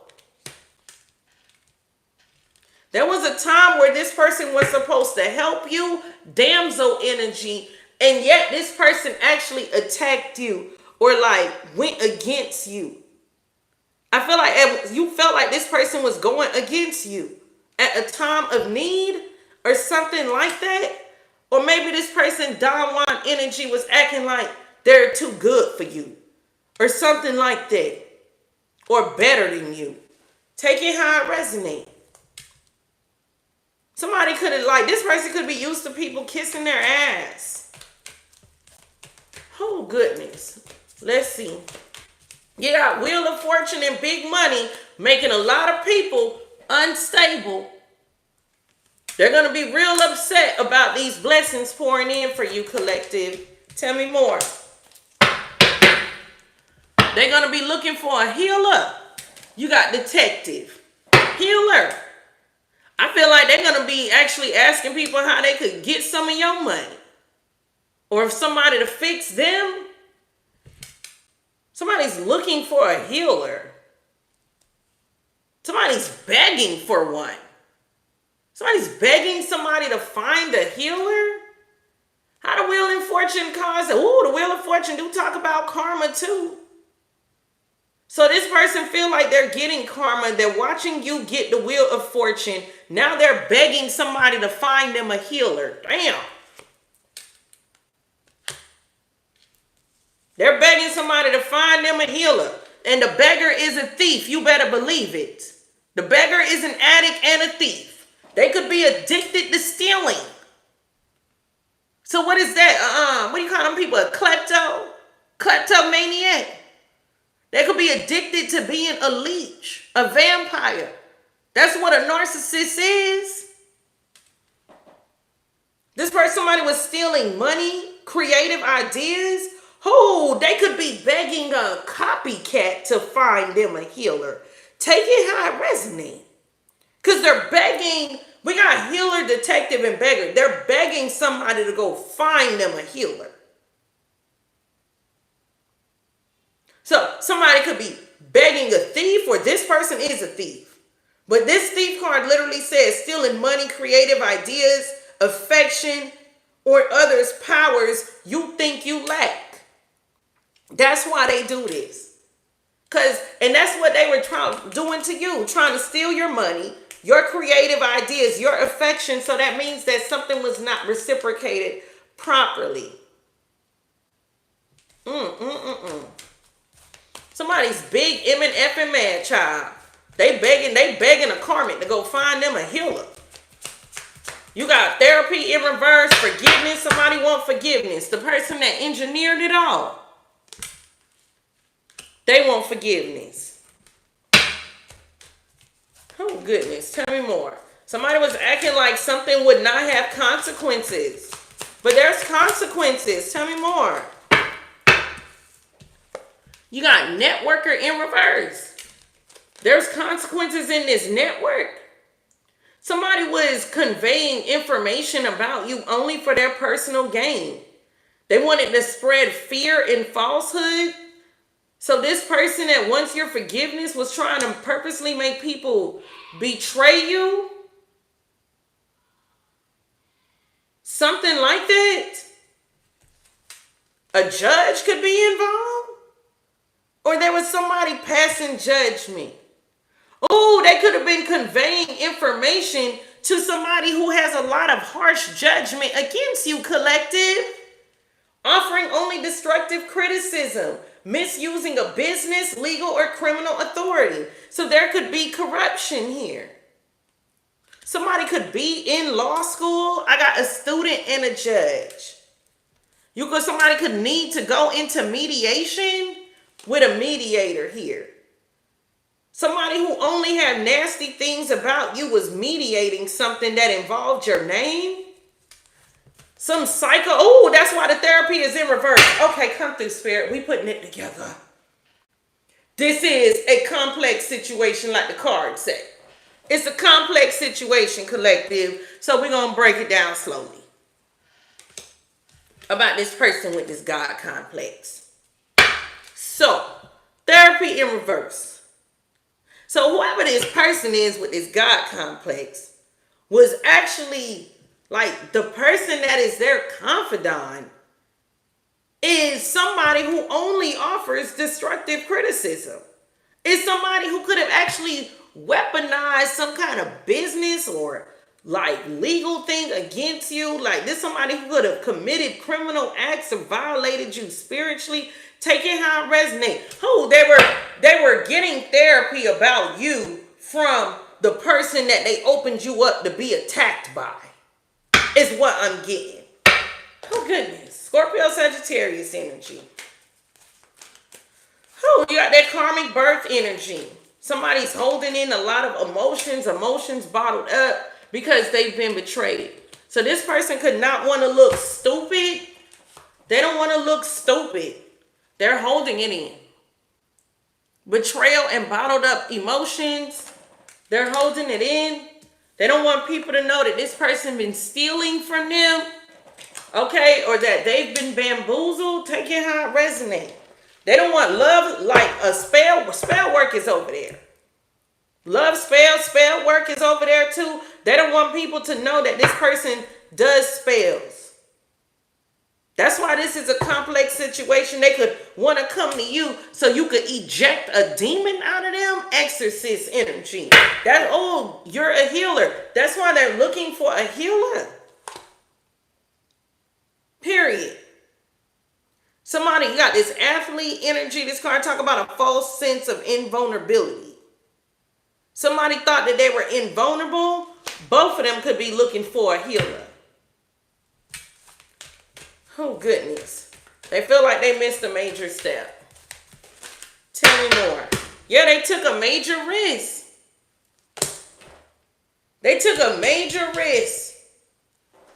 There was a time where this person was supposed to help you, damsel energy, and yet this person actually attacked you or like went against you. I feel like you felt like this person was going against you at a time of need or something like that. Or maybe this person, Don Juan energy, was acting like they're too good for you or something like that, or better than you. Take it how it resonates. Somebody could have, like, this person could be used to people kissing their ass. Oh, goodness. Let's see. You got Wheel of Fortune and big money making a lot of people unstable. They're going to be real upset about these blessings pouring in for you, collective. Tell me more. They're going to be looking for a healer. You got detective, healer. I feel like they're going to be actually asking people how they could get some of your money. Or if somebody to fix them. Somebody's looking for a healer. Somebody's begging for one. Somebody's begging somebody to find a healer. How the Wheel of Fortune cards? Ooh, the Wheel of Fortune do talk about karma too. So this person feel like they're getting karma. They're watching you get the Wheel of Fortune. Now they're begging somebody to find them a healer. Damn. They're begging somebody to find them a healer. And the beggar is a thief. You better believe it. The beggar is an addict and a thief. They could be addicted to stealing. So what is that? What do you call them people? A kleptomaniac. They could be addicted to being a leech, a vampire. That's what a narcissist is. This person, somebody was stealing money, creative ideas. Oh, they could be begging a copycat to find them a healer. Take it how it resonates. Because they're begging, we got healer, detective, and beggar. They're begging somebody to go find them a healer. So somebody could be begging a thief, or this person is a thief. But this thief card literally says stealing money, creative ideas, affection, or others' powers you think you lack. That's why they do this. And that's what they were doing to you, trying to steal your money, your creative ideas, your affection. So that means that something was not reciprocated properly. Somebody's big M and F and mad, child. They begging a karmic to go find them a healer. You got therapy in reverse, forgiveness. Somebody want forgiveness. The person that engineered it all. They want forgiveness. Oh, goodness. Tell me more. Somebody was acting like something would not have consequences. But there's consequences. Tell me more. You got networker in reverse. There's consequences in this network. Somebody was conveying information about you only for their personal gain. They wanted to spread fear and falsehood. So this person that wants your forgiveness was trying to purposely make people betray you. Something like that. A judge could be involved. Or there was somebody passing judgment. Oh, they could have been conveying information to somebody who has a lot of harsh judgment against you, collective. Offering only destructive criticism. Misusing a business, legal, or criminal authority. So there could be corruption here. Somebody could be in law school. I got a student and a judge. Somebody could need to go into mediation with a mediator here. Somebody who only had nasty things about you was mediating something that involved your name. Some psycho. Oh, that's why the therapy is in reverse. Okay, come through, Spirit. We putting it together. This is a complex situation like the cards say. It's a complex situation, collective. So we're going to break it down slowly. About this person with this God complex. So, therapy in reverse. So whoever this person is with this God complex was actually like the person that is their confidant is somebody who only offers destructive criticism. Is somebody who could have actually weaponized some kind of business or like legal thing against you. Like this somebody who could have committed criminal acts or violated you spiritually. Take it how it resonates. Oh, they were getting therapy about you from the person that they opened you up to be attacked by. Is what I'm getting. Oh, goodness. Scorpio, Sagittarius energy. Oh, you got that karmic birth energy. Somebody's holding in a lot of emotions bottled up. because they've been betrayed. So this person could not want to look stupid. They don't want to look stupid. They're holding it in. Betrayal and bottled up emotions. They're holding it in. They don't want people to know that this person been stealing from them. Okay, or that they've been bamboozled. Take it how it resonates. They don't want love like a spell. Spell work is over there. Love spell work is over there too. They don't want people to know that this person does spells. That's why this is a complex situation. They could want to come to you so you could eject a demon out of them. Exorcist energy. That, oh, you're a healer. That's why they're looking for a healer. Period. Somebody got this athlete energy. This card talk about a false sense of invulnerability. Somebody thought that they were invulnerable. Both of them could be looking for a healer. Oh, goodness. They feel like they missed a major step. Tell me more. Yeah, they took a major risk. They took a major risk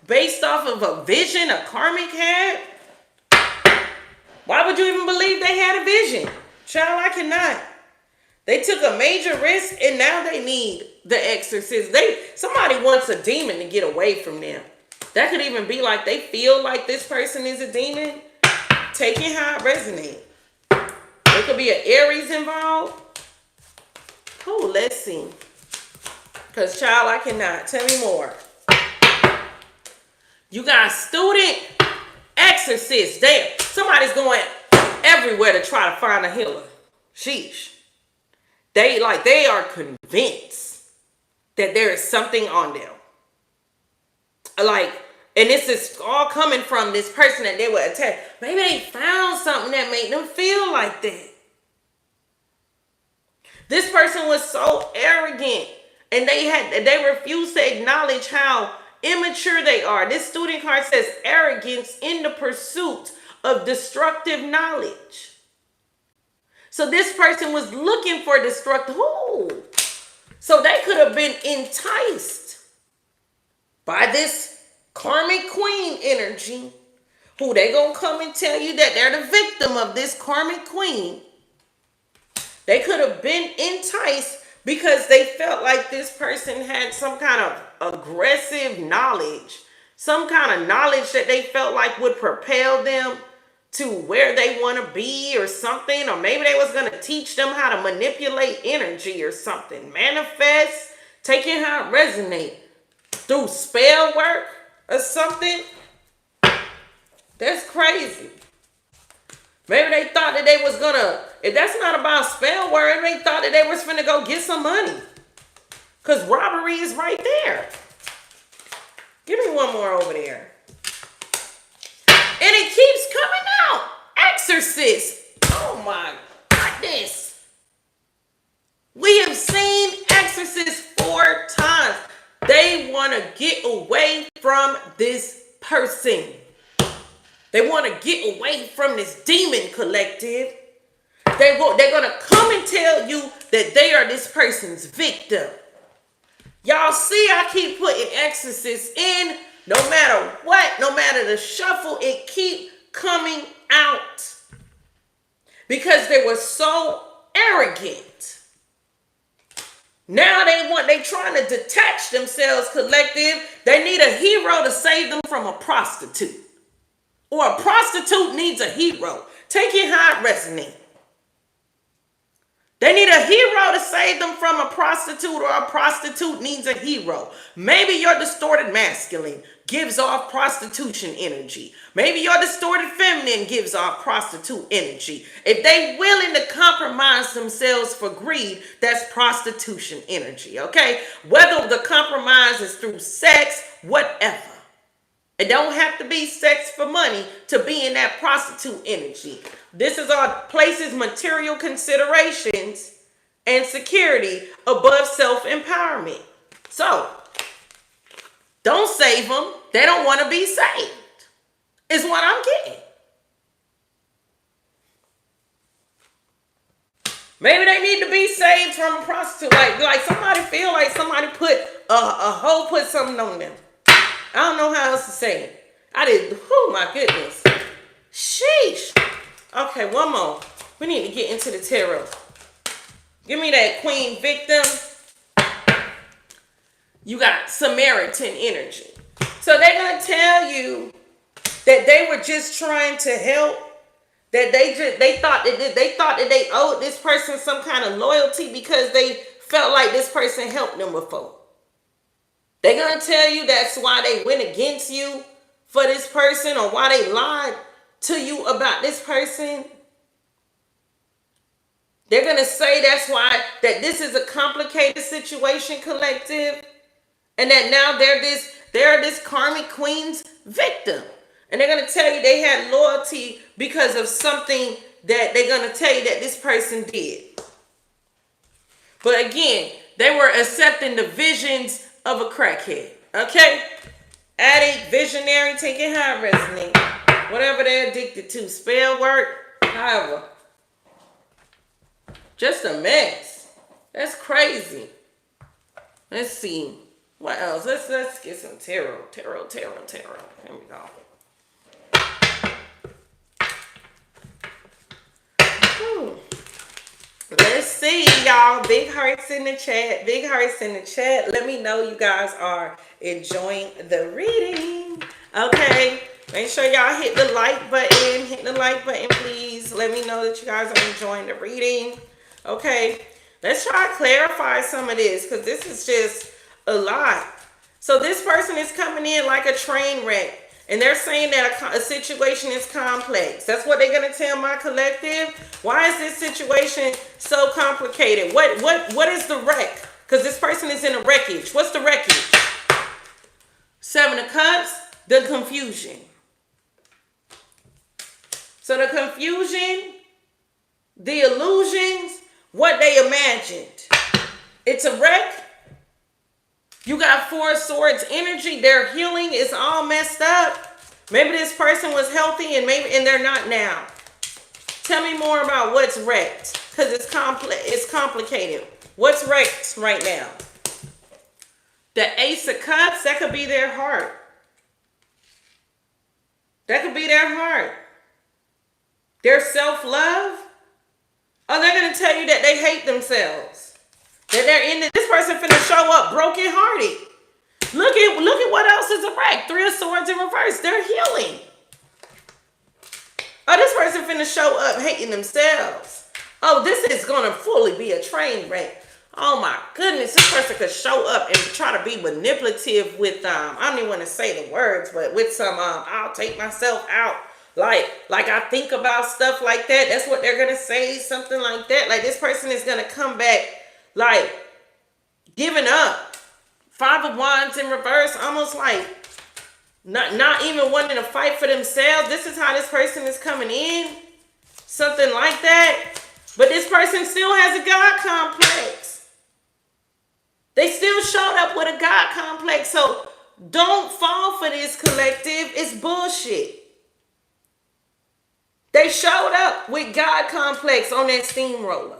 based off of a vision a karmic had. Why would you even believe they had a vision? Child, I cannot. They took a major risk and now they need the exorcist. Somebody wants a demon to get away from them. That could even be like they feel like this person is a demon. Take it how it resonates. There could be an Aries involved. Oh, let's see. Because, child, I cannot. Tell me more. You got student exorcist there. Somebody's going everywhere to try to find a healer. Sheesh. They are convinced that there is something on them. And this is all coming from this person that they were attacked. Maybe they found something that made them feel like that. This person was so arrogant and they refused to acknowledge how immature they are. This student card says arrogance in the pursuit of destructive knowledge. So this person was looking for destructive. Ooh. So they could have been enticed by this karmic queen energy, who they gonna come and tell you that they're the victim of this karmic queen. They could have been enticed because they felt like this person had some kind of aggressive knowledge, some kind of knowledge that they felt like would propel them to where they want to be or something. Or maybe they was going to teach them how to manipulate energy or something. Manifest, taking how it resonates through spell work or something. That's crazy. Maybe they thought that they was gonna, if that's not about spell work, they thought that they was finna go get some money. Because robbery is right there. Give me one more over there. And it keeps coming out. Exorcist. Oh my goodness. We have seen Exorcist 4 times. They want to get away from this person. They want to get away from this demon collective. They're going to come and tell you that they are this person's victim. Y'all see, I keep putting exorcists in. No matter what, no matter the shuffle, it keep coming out. Because they were so arrogant. Now they trying to detach themselves, collective. They need a hero to save them from a prostitute. Or a prostitute needs a hero. Take it how it resonates. They need a hero to save them from a prostitute, or a prostitute needs a hero. Maybe your distorted masculine gives off prostitution energy. Maybe your distorted feminine gives off prostitute energy. If they willing to compromise themselves for greed, that's prostitution energy, okay? Whether the compromise is through sex, whatever. It don't have to be sex for money to be in that prostitute energy. This is all places material considerations and security above self-empowerment. So, don't save them. They don't want to be saved, is what I'm getting. Maybe they need to be saved from a prostitute. Like somebody feel like somebody put a hoe put something on them. I don't know how else to say it. I did. Oh my goodness. Sheesh. Okay, one more. We need to get into the tarot. Give me that queen victim. You got Samaritan energy. So they're going to tell you that they were just trying to help. That they thought that they owed this person some kind of loyalty because they felt like this person helped them before. They're going to tell you that's why they went against you for this person, or why they lied to you about this person. They're going to say that's why that this is a complicated situation, collective, and that now they're this karmic queen's victim. And they're going to tell you they had loyalty because of something that they're going to tell you that this person did. But again, they were accepting the visions of a crackhead. Okay? Addict, visionary, take it how it resonates. Whatever they're addicted to. Spell work, however. Just a mess. That's crazy. Let's see. What else? Let's get some tarot. Tarot. Here we go. Let's see, y'all. Big hearts in the chat. Big hearts in the chat. Let me know you guys are enjoying the reading. Okay. Make sure y'all hit the like button. Hit the like button, please. Let me know that you guys are enjoying the reading. Okay. Let's try to clarify some of this, because this is just a lot. So this person is coming in like a train wreck. And they're saying that a situation is complex. That's what they're going to tell my collective. Why is this situation so complicated? What is the wreck? Because this person is in a wreckage. What's the wreckage? 7 of Cups, the confusion. So the confusion, the illusions, what they imagined. It's a wreck. You got 4 of Swords energy. Their healing is all messed up. Maybe this person was healthy and they're not now. Tell me more about what's wrecked, because it's complicated. What's wrecked right now? The Ace of Cups, that could be their heart. That could be their heart. Their self-love. Oh, they're going to tell you that they hate themselves. That they're in this person finna show up broken hearted. Look at what else is a wreck. 3 of Swords in reverse. They're healing. Oh, this person finna show up hating themselves. Oh, this is gonna fully be a train wreck. Oh my goodness, this person could show up and try to be manipulative with I don't even want to say the words, but with some I'll take myself out. Like I think about stuff like that. That's what they're gonna say, something like that. Like this person is gonna come back like giving up. 5 of Wands in reverse, almost like not even wanting to fight for themselves. This is how this person is coming in. Something like that. But this person still has a God complex. They still showed up with a God complex. So don't fall for this, collective. It's bullshit. They showed up with God complex on that steamroller.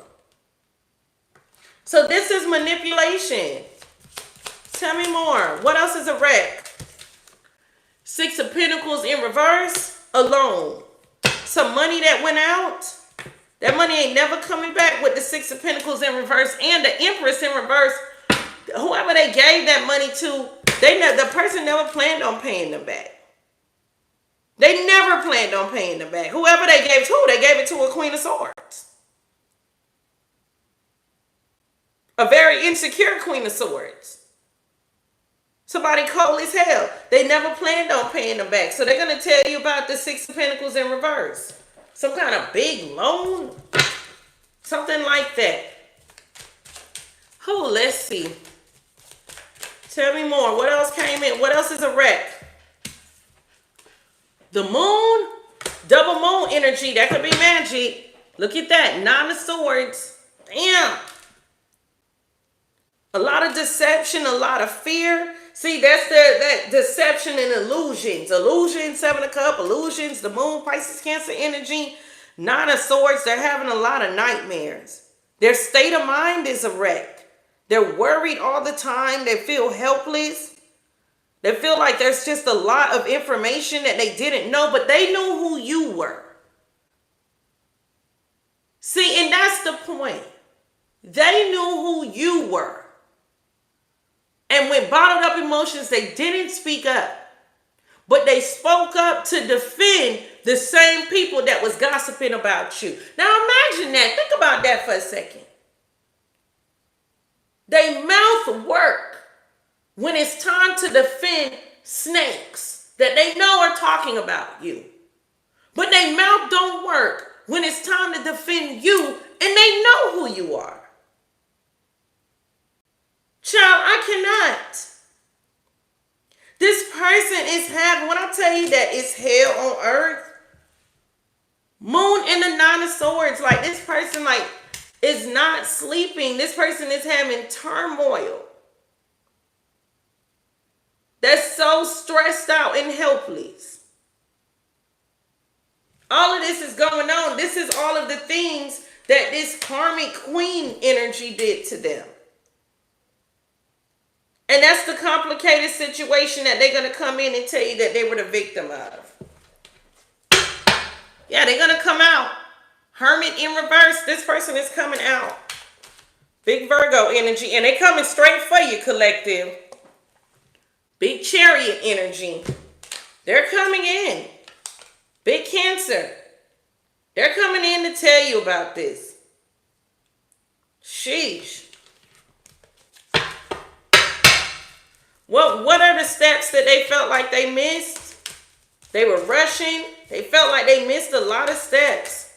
So this is manipulation. Tell me more. What else is a wreck? 6 of Pentacles in reverse, alone. Some money that went out. That money ain't never coming back with the 6 of Pentacles in reverse and the Empress in reverse. Whoever they gave that money to, the person never planned on paying them back. They never planned on paying them back. Whoever they gave to, they gave it to a Queen of Swords. A very insecure Queen of Swords. Somebody cold as hell. They never planned on paying them back. So they're going to tell you about the 6 of Pentacles in reverse. Some kind of big loan. Something like that. Oh, let's see. Tell me more. What else came in? What else is a wreck? The moon. Double moon energy. That could be magic. Look at that. 9 of Swords. Damn. A lot of deception. A lot of fear. See, that's that deception and illusions. Illusions, 7 of Cups, illusions, the moon, Pisces, Cancer energy, 9 of Swords. They're having a lot of nightmares. Their state of mind is a wreck. They're worried all the time. They feel helpless. They feel like there's just a lot of information that they didn't know, but they knew who you were. See, and that's the point. They knew who you were. And with bottled up emotions, they didn't speak up. But they spoke up to defend the same people that was gossiping about you. Now imagine that. Think about that for a second. They mouth work when it's time to defend snakes that they know are talking about you. But they mouth don't work when it's time to defend you and they know who you are. Child, I cannot. This person is having, when I tell you that it's hell on earth, moon and the 9 of swords, like this person like is not sleeping. This person is having turmoil. They're so stressed out and helpless. All of this is going on. This is all of the things that this karmic queen energy did to them. And that's the complicated situation that they're going to come in and tell you that they were the victim of. Yeah, they're going to come out. Hermit in reverse. This person is coming out. Big Virgo energy. And they're coming straight for you, collective. Big Chariot energy. They're coming in. Big Cancer. They're coming in to tell you about this. Sheesh. What are the steps that they felt like they missed? They were rushing. They felt like they missed a lot of steps.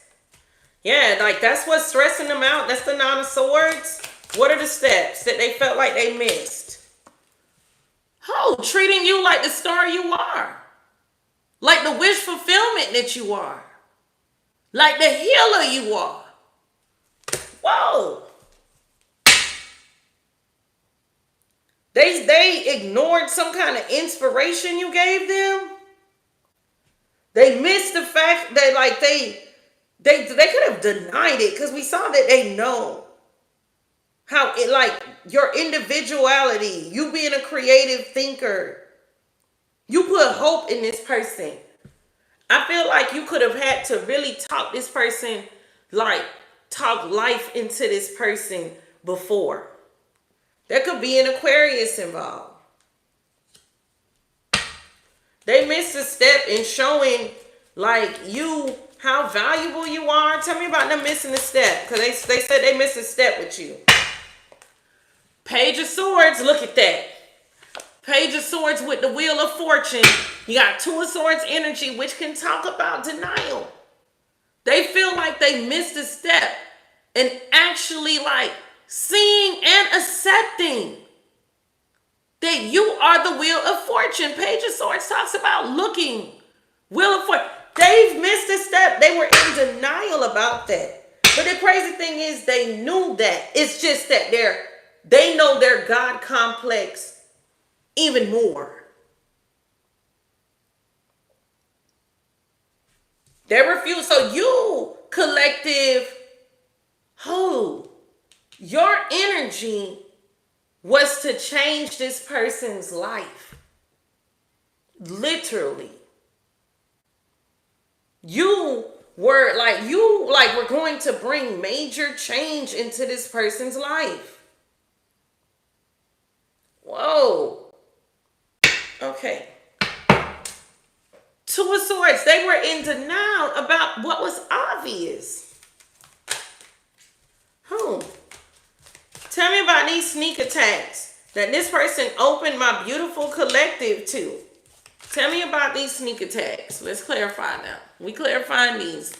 Yeah, like that's what's stressing them out. That's the 9 of swords. What are the steps that they felt like they missed? Oh, treating you like the star you are. Like the wish fulfillment that you are. Like the healer you are. Whoa. They ignored some kind of inspiration you gave them. They missed the fact that like they could have denied it because we saw that they know how it like your individuality, you being a creative thinker. You put hope in this person. I feel like you could have had to really talk this person, like talk life into this person before. There could be an Aquarius involved. They missed a step in showing like you how valuable you are. Tell me about them missing a step, because they said they missed a step with you. Page of Swords, look at that. Page of Swords with the Wheel of Fortune. You got 2 of Swords energy, which can talk about denial. They feel like they missed a step and actually like seeing and accepting that you are the Wheel of Fortune. Page of Swords talks about looking. Wheel of Fortune. They've missed a step. They were in denial about that. But the crazy thing is they knew that. It's just that they know their God complex even more. They refuse. So you, collective, your energy was to change this person's life. Literally. You were going to bring major change into this person's life. Whoa. Okay. 2 of Swords. They were in denial about what was obvious. Tell me about these sneak attacks that this person opened my beautiful collective to. Tell me about these sneak attacks. Let's clarify now. We clarifying these.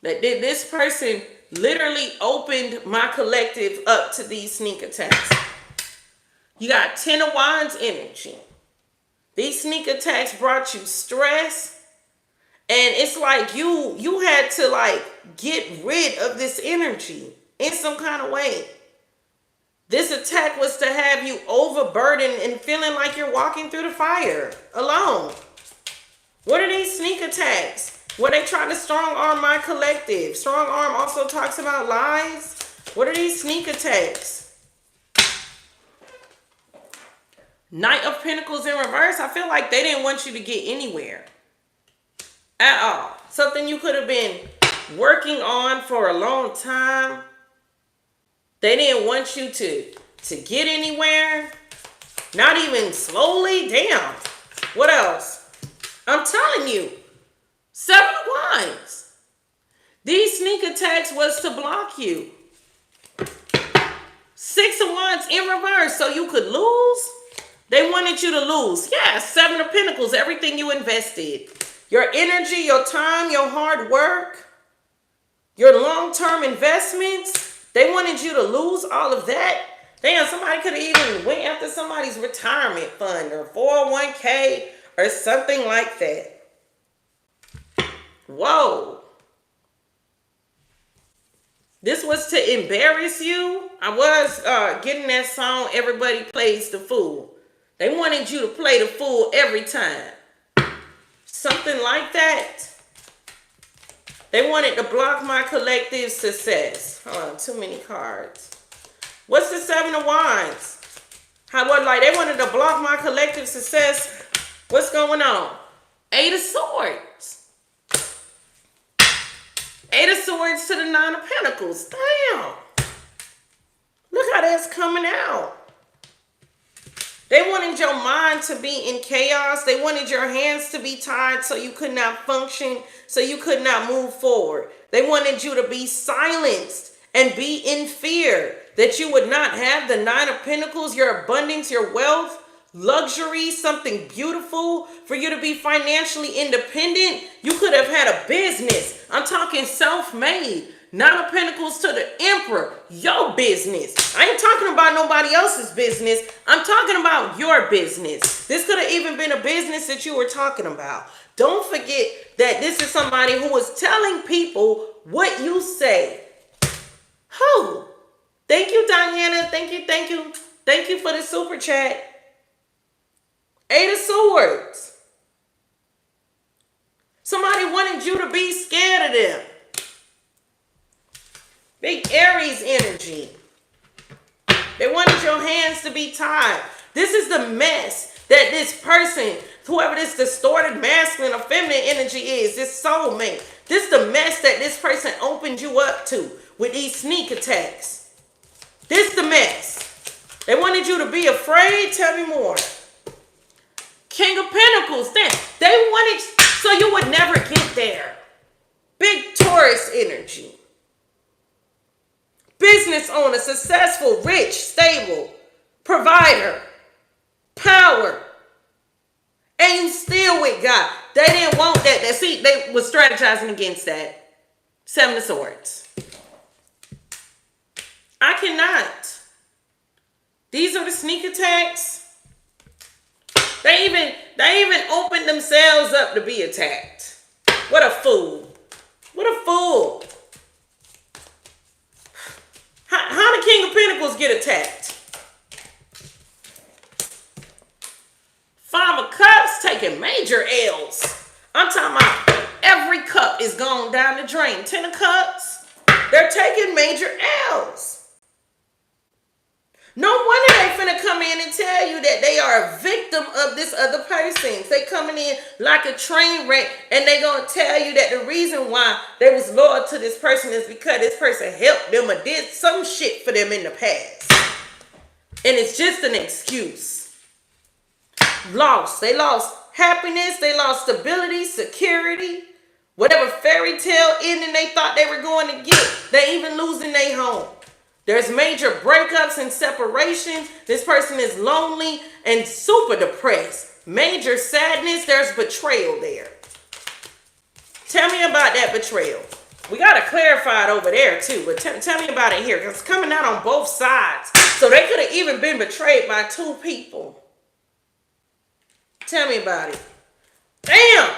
That this person literally opened my collective up to these sneak attacks. You got 10 of Wands energy. These sneak attacks brought you stress. And it's like you had to like get rid of this energy in some kind of way. This attack was to have you overburdened and feeling like you're walking through the fire alone. What are these sneak attacks What they trying to strong arm my collective? Strong arm also talks about lies. What are these sneak attacks? Knight of Pentacles in reverse. I feel like they didn't want you to get anywhere at all. Something you could have been working on for a long time. They didn't want you to get anywhere. Not even slowly. Damn. What else? I'm telling you. 7 of Wands. These sneak attacks was to block you. 6 of Wands in reverse so you could lose. They wanted you to lose. Yeah, 7 of Pentacles. Everything you invested. Your energy, your time, your hard work. Your long-term investments. They wanted you to lose all of that. Damn, somebody could have even went after somebody's retirement fund or 401k or something like that. Whoa. This was to embarrass you. I was getting that song, Everybody Plays the Fool. They wanted you to play the fool every time. Something like that. They wanted to block my collective success. Hold on, too many cards. What's the 7 of Wands? Like they wanted to block my collective success. What's going on? 8 of Swords. 8 of Swords to the 9 of Pentacles. Damn. Look how that's coming out. They wanted your mind to be in chaos. They wanted your hands to be tied so you could not function, so you could not move forward. They wanted you to be silenced and be in fear that you would not have the 9 of Pentacles, your abundance, your wealth, luxury, something beautiful, for you to be financially independent. You could have had a business. I'm talking self-made. 9 of Pentacles to the Emperor, your business. I ain't talking about nobody else's business. I'm talking about your business. This could have even been a business that you were talking about. Don't forget that this is somebody who is telling people what you say. Who? Thank you, Diana. Thank you, thank you. Thank you for the super chat. 8 of Swords. Somebody wanted you to be scared of them. Big Aries energy. They wanted your hands to be tied. This is the mess that this person, whoever this distorted masculine or feminine energy is, this soulmate, this is the mess that this person opened you up to with these sneak attacks. This is the mess. They wanted you to be afraid. Tell me more. King of Pentacles. They wanted so you would never get there. Big Taurus energy. Business owner, successful, rich, stable, provider, power. And you still with God. They didn't want that. See, they were strategizing against that. 7 of Swords. I cannot. These are the sneak attacks. They even opened themselves up to be attacked. What a fool. What a fool. How the King of Pentacles get attacked? 5 of Cups taking major L's. I'm talking about every cup is going down the drain. 10 of Cups, they're taking major L's. No wonder they finna come in and tell you that they are a victim of this other person. They coming in like a train wreck and they gonna tell you that the reason why they was loyal to this person is because this person helped them or did some shit for them in the past. And it's just an excuse. Lost. They lost happiness. They lost stability, security. Whatever fairy tale ending they thought they were going to get, they even losing their home. There's major breakups and separations. This person is lonely and super depressed. Major sadness. There's betrayal there. Tell me about that betrayal. We got to clarify it over there too. But tell me about it here. Because it's coming out on both sides. So they could have even been betrayed by 2 people. Tell me about it. Damn.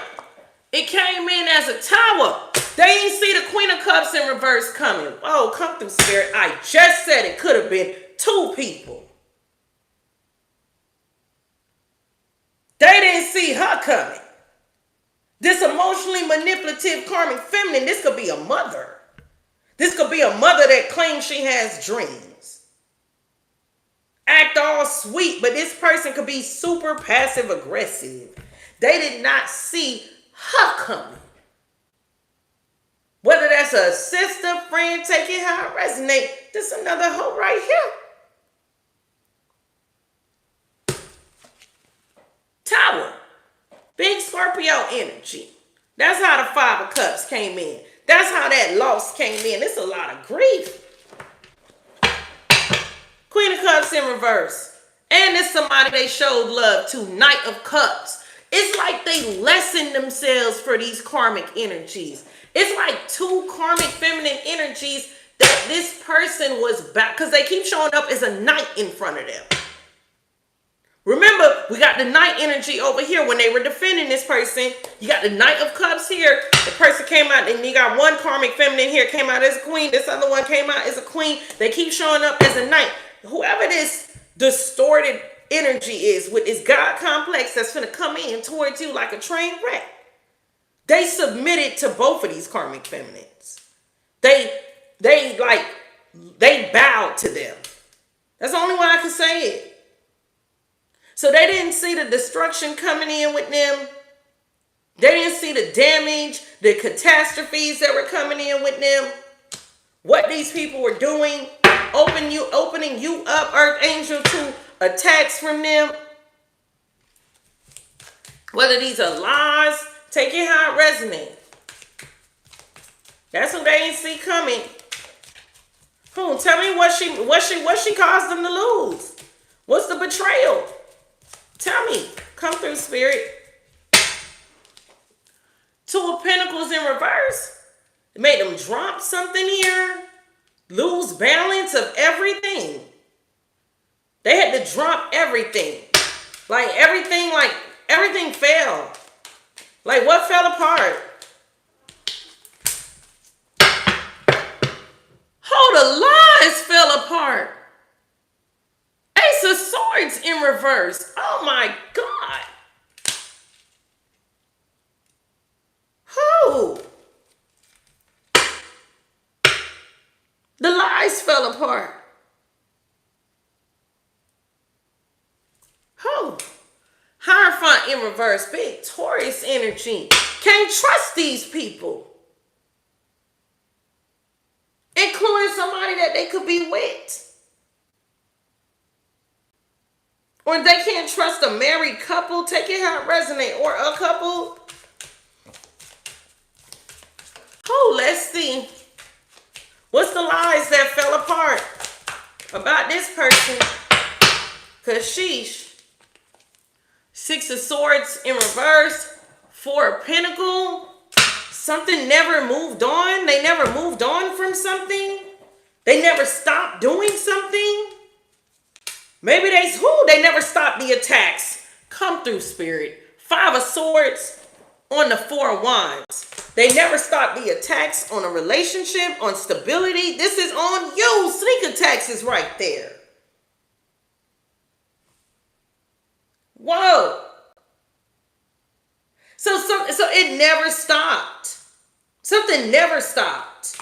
It came in as a tower. They didn't see the Queen of Cups in reverse coming. Oh, come through, Spirit. I just said it could have been 2 people. They didn't see her coming. This emotionally manipulative karmic feminine, this could be a mother. This could be a mother that claims she has dreams. Act all sweet, but this person could be super passive aggressive. They did not see her coming. Whether that's a sister, friend, take it how it resonate. This another hoe right here. Tower. Big Scorpio energy. That's how the Five of Cups came in. That's how that loss came in. It's a lot of grief. Queen of Cups in reverse. And it's somebody they showed love to. Knight of Cups. It's like they lessened themselves for these karmic energies. It's like two karmic feminine energies that this person was back, because they keep showing up as a knight in front of them. Remember, we got the Knight energy over here when they were defending this person. You got the Knight of Cups here. The person came out, and you got one karmic feminine here, came out as a queen. This other one came out as a queen. They keep showing up as a knight. Whoever this distorted energy is with this God complex that's going to come in towards you like a train wreck, they submitted to both of these karmic feminines. They bowed to them. That's the only way I can say it. So they didn't see the destruction coming in with them. They didn't see the damage, the catastrophes that were coming in with them. What these people were doing, opening you up, Earth Angel, to attacks from them. Whether these are lies, take it how it resonates. That's what they didn't see coming. Tell me what she caused them to lose. What's the betrayal? Tell me. Come through, Spirit. Two of Pentacles in reverse. It made them drop something here. Lose balance of everything. They had to drop everything. Like everything fell. Like what fell apart? The lies fell apart. Ace of Swords in reverse. Oh my God. The lies fell apart. Hierophant in reverse. Big Taurus energy. Can't trust these people. Including somebody that they could be with. Or they can't trust a married couple. Take it how it resonates. Or a couple. Let's see. What's the lies that fell apart about this person? Because sheesh. Six of Swords in reverse. Four of Pentacles. Something never moved on. They never moved on from something. They never stopped doing something. Maybe they never stopped the attacks. Come through, Spirit. Five of Swords on the Four of Wands. They never stopped the attacks on a relationship, on stability. This is on you. Sneak attacks is right there. Whoa. So it never stopped. Something never stopped.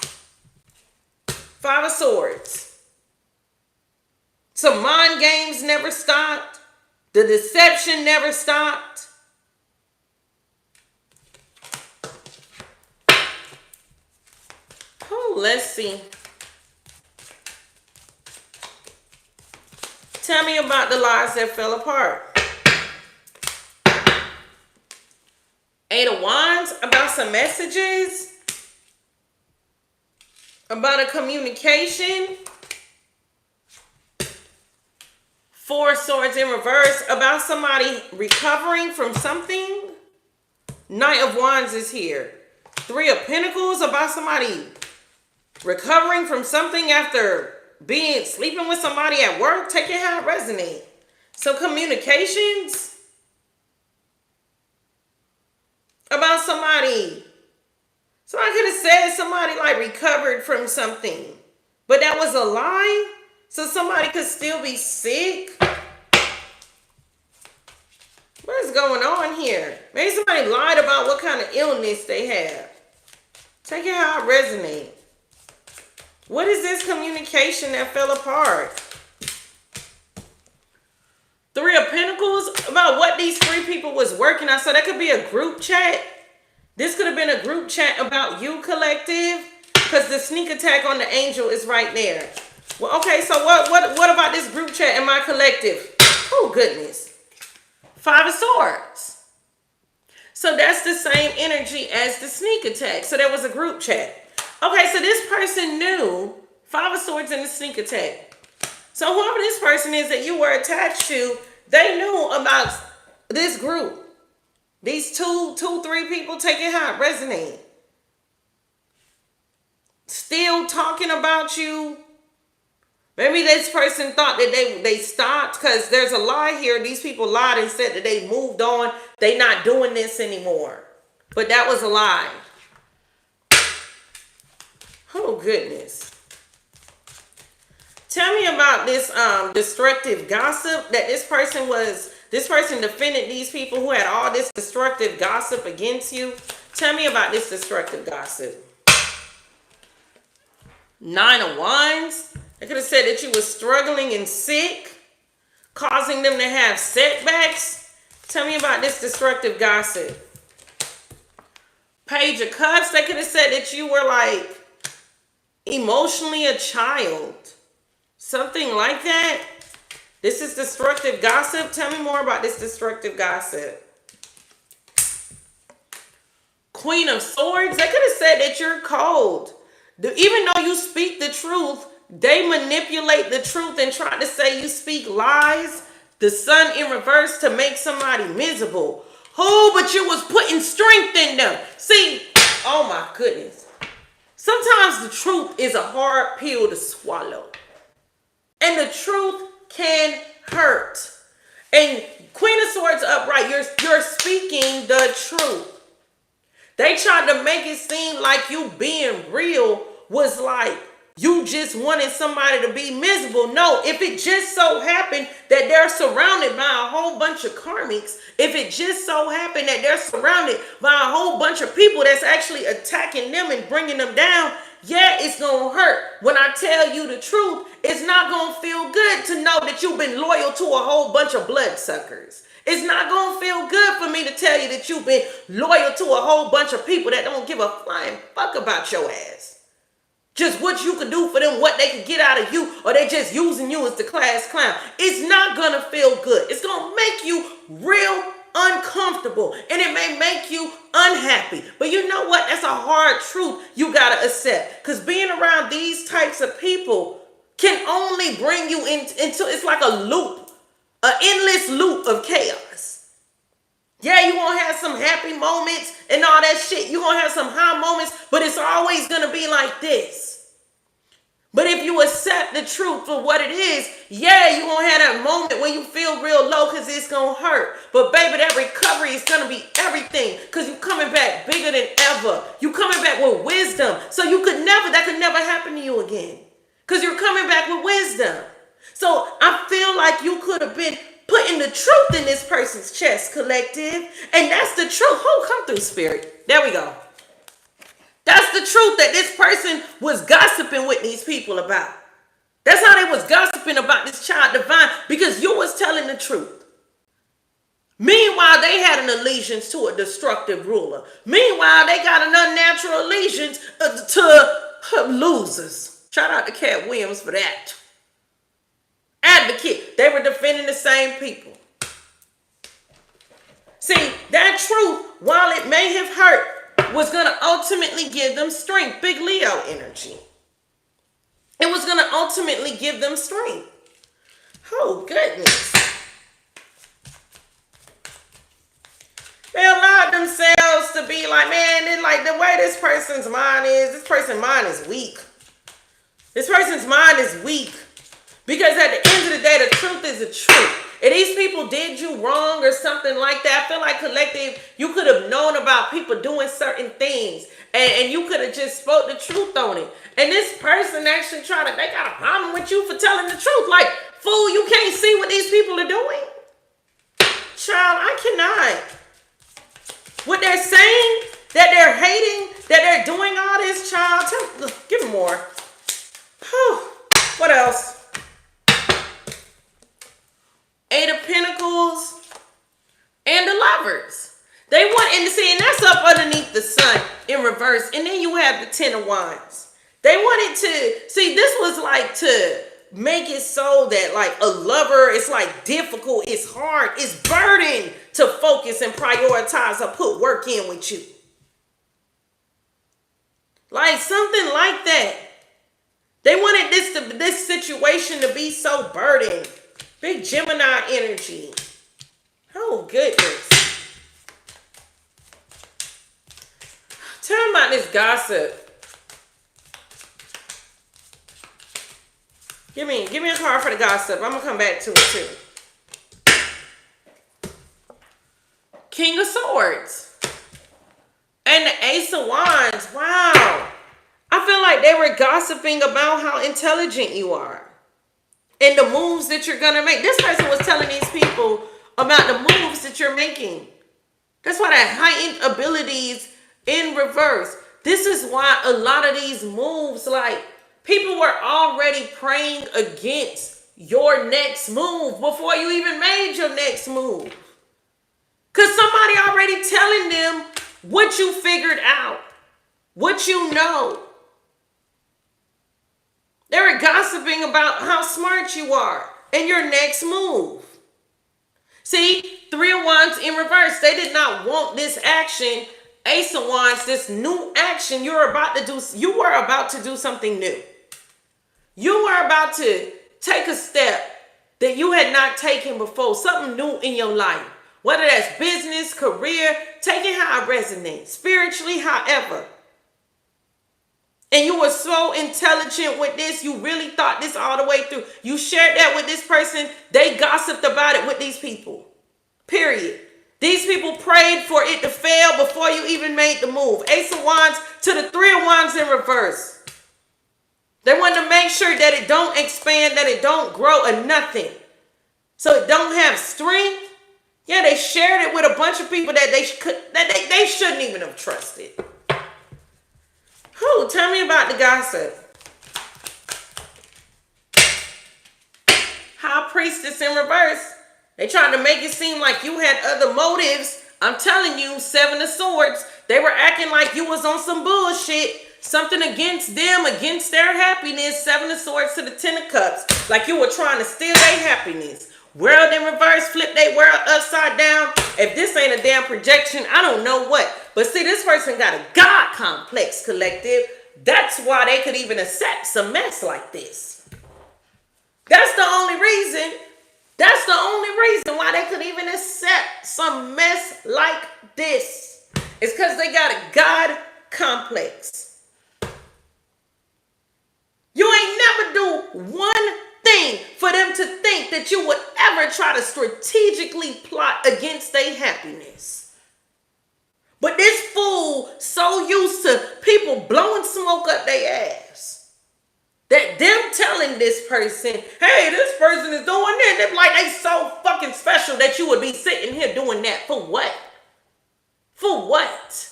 Five of Swords. Some mind games never stopped. The deception never stopped. Let's see. Tell me about the lies that fell apart. Eight of Wands, about some messages, about a communication. Four of Swords in reverse, about somebody recovering from something. Knight of Wands is here. Three of Pentacles, about somebody recovering from something after sleeping with somebody at work. Take it how it resonates. So communications. About somebody could have said somebody like recovered from something, but that was a lie. So somebody could still be sick. What is going on here? Maybe somebody lied about what kind of illness they have. Take it how it resonates. What is this communication that fell apart? Three of Pentacles, about what these three people was working on. So that could be a group chat. This could have been a group chat about you, collective, because the sneak attack on the angel is right there. Well, okay, so what about this group chat and my collective? Oh, goodness. Five of Swords. So that's the same energy as the sneak attack. So there was a group chat. Okay, so this person knew Five of Swords and the sneak attack. So whoever this person is that you were attached to, they knew about this group. These three people, take it how it resonates. Still talking about you. Maybe this person thought that they stopped, because there's a lie here. These people lied and said that they moved on. They not doing this anymore. But that was a lie. Oh, goodness. Tell me about this destructive gossip that this person defended these people who had all this destructive gossip against you. Tell me about this destructive gossip. Nine of Wands. They could have said that you were struggling and sick, causing them to have setbacks. Tell me about this destructive gossip. Page of Cups. They could have said that you were like emotionally a child. Something like that. This is destructive gossip. Tell me more about this destructive gossip. Queen of Swords. They could have said that you're cold. Even though you speak the truth, they manipulate the truth and try to say you speak lies. The Sun in reverse to make somebody miserable. Oh, but you was putting strength in them. See, oh my goodness. Sometimes the truth is a hard pill to swallow. And the truth can hurt. And Queen of Swords upright, you're speaking the truth. They tried to make it seem like you being real was like you just wanted somebody to be miserable. No, if it just so happened that they're surrounded by a whole bunch of karmics, if it just so happened that they're surrounded by a whole bunch of people that's actually attacking them and bringing them down, yeah, it's going to hurt. When I tell you the truth, it's not going to feel good to know that you've been loyal to a whole bunch of bloodsuckers. It's not going to feel good for me to tell you that you've been loyal to a whole bunch of people that don't give a flying fuck about your ass. Just what you can do for them, what they can get out of you, or they just using you as the class clown. It's not going to feel good. It's going to make you real uncomfortable, and it may make you unhappy. But you know what? That's a hard truth you got to accept, because being around these types of people can only bring you into, it's like a loop, an endless loop of chaos. Yeah, you're going to have some happy moments and all that shit. You're going to have some high moments, but it's always going to be like this. But if you accept the truth for what it is, yeah, you're going to have that moment when you feel real low because it's going to hurt. But baby, that recovery is going to be everything, because you're coming back bigger than ever. You're coming back with wisdom. So that could never happen to you again, because you're coming back with wisdom. So I feel like you could have been putting the truth in this person's chest, collective. And that's the truth. Oh, come through, spirit. There we go. That's the truth that this person was gossiping with these people about. That's how they was gossiping about this child divine, because you was telling the truth. Meanwhile, they had an allegiance to a destructive ruler. Meanwhile, they got an unnatural allegiance to losers. Shout out to Cat Williams for that. Advocate. They were defending the same people. See, that truth, while it may have hurt, was going to ultimately give them strength. Big Leo energy. It was going to ultimately give them strength. Oh, goodness. They allowed themselves to be like, man, it's like the way this person's mind is, this person's mind is weak. This person's mind is weak. Because at the end of the day, the truth is the truth. If these people did you wrong or something like that, I feel like collective, you could have known about people doing certain things. And you could have just spoke the truth on it. And this person actually they got a problem with you for telling the truth. Like, fool, you can't see what these people are doing? Child, I cannot. What they're saying, that they're hating, that they're doing all this, child. Give me more. Whew. What else? Eight of Pentacles and the Lovers. They want, and see, and that's up underneath the sun in reverse. And then you have the Ten of Wands. They wanted to, see, this was like to make it so that like a lover, it's like difficult, it's hard, it's burden to focus and prioritize or put work in with you. Like something like that. They wanted this situation to be so burdened. Big Gemini energy. Oh goodness. Tell me about this gossip. Give me a card for the gossip. I'm gonna come back to it too. King of Swords. And the Ace of Wands. Wow. I feel like they were gossiping about how intelligent you are. And the moves that you're gonna make. This person was telling these people about the moves that you're making. That's why that heightened abilities in reverse. This is why a lot of these moves, like, people were already praying against your next move before you even made your next move. Because somebody already telling them what you figured out, what you know. They were gossiping about how smart you are and your next move. See, Three of Wands in reverse. They did not want this action. Ace of Wands, this new action you were about to do. You were about to do something new. You were about to take a step that you had not taken before. Something new in your life. Whether that's business, career, take it how it resonates. Spiritually, however. And you were so intelligent with this. You really thought this all the way through. You shared that with this person. They gossiped about it with these people. Period. These people prayed for it to fail before you even made the move. Ace of Wands to the Three of Wands in reverse. They wanted to make sure that it don't expand, that it don't grow or nothing. So it don't have strength. Yeah, they shared it with a bunch of people that they shouldn't even have trusted. Who? Tell me about the gossip. High Priestess in reverse. They tried to make it seem like you had other motives. I'm telling you, Seven of Swords. They were acting like you was on some bullshit. Something against them, against their happiness. Seven of Swords to the Ten of Cups. Like you were trying to steal their happiness. World in reverse, flip their world upside down. If this ain't a damn projection, I don't know what. But see, this person got a God complex, collective. That's why they could even accept some mess like this. That's the only reason. That's the only reason why they could even accept some mess like this. It's because they got a God complex. You ain't never do one thing for them to think that you would ever try to strategically plot against their happiness. But this fool so used to people blowing smoke up their ass that them telling this person, hey, this person is doing this, they're like they so fucking special that you would be sitting here doing that for what? For what?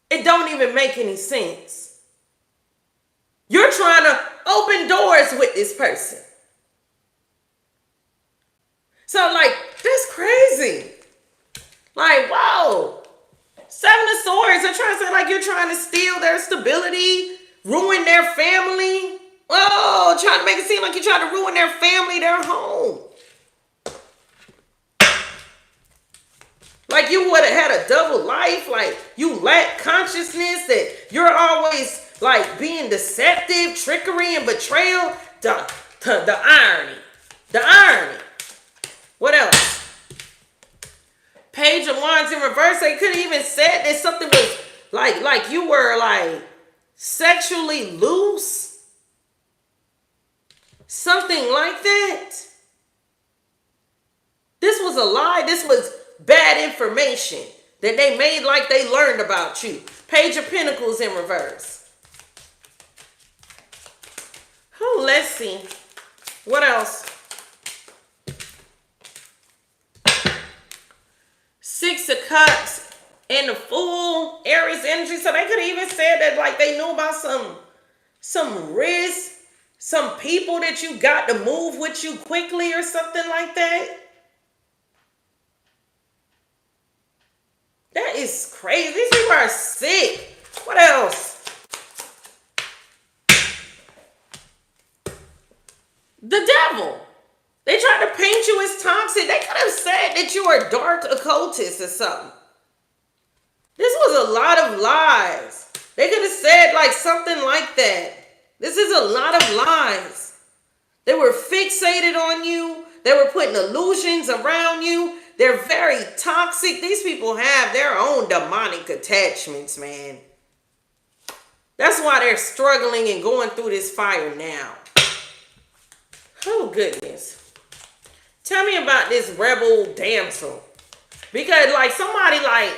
It don't even make any sense. You're trying to open doors with this person. So like, that's crazy. Like, whoa. Seven of Swords, they're trying to say like you're trying to steal their stability, ruin their family. Oh, trying to make it seem like you're trying to ruin their family, their home. Like you would have had a double life, like you lack consciousness, that you're always like being deceptive, trickery, and betrayal. The irony. The irony. What else? Page of Wands in reverse. They could have even said that something was like you were like sexually loose. Something like that. This was a lie. This was bad information that they made like they learned about you. Page of Pentacles in reverse. Oh, let's see. What else? Six of Cups and the Fool, Aries energy. So they could have even said that like they knew about some risk, some people that you got to move with you quickly or something like that. That is crazy. These people are sick. What else? The Devil. They tried to paint you as toxic. They could have said that you are a dark occultist or something. This was a lot of lies. They could have said like something like that. This is a lot of lies. They were fixated on you. They were putting illusions around you. They're very toxic. These people have their own demonic attachments, man. That's why they're struggling and going through this fire now. Oh, goodness. Tell me about this rebel damsel. Because, like, somebody, like,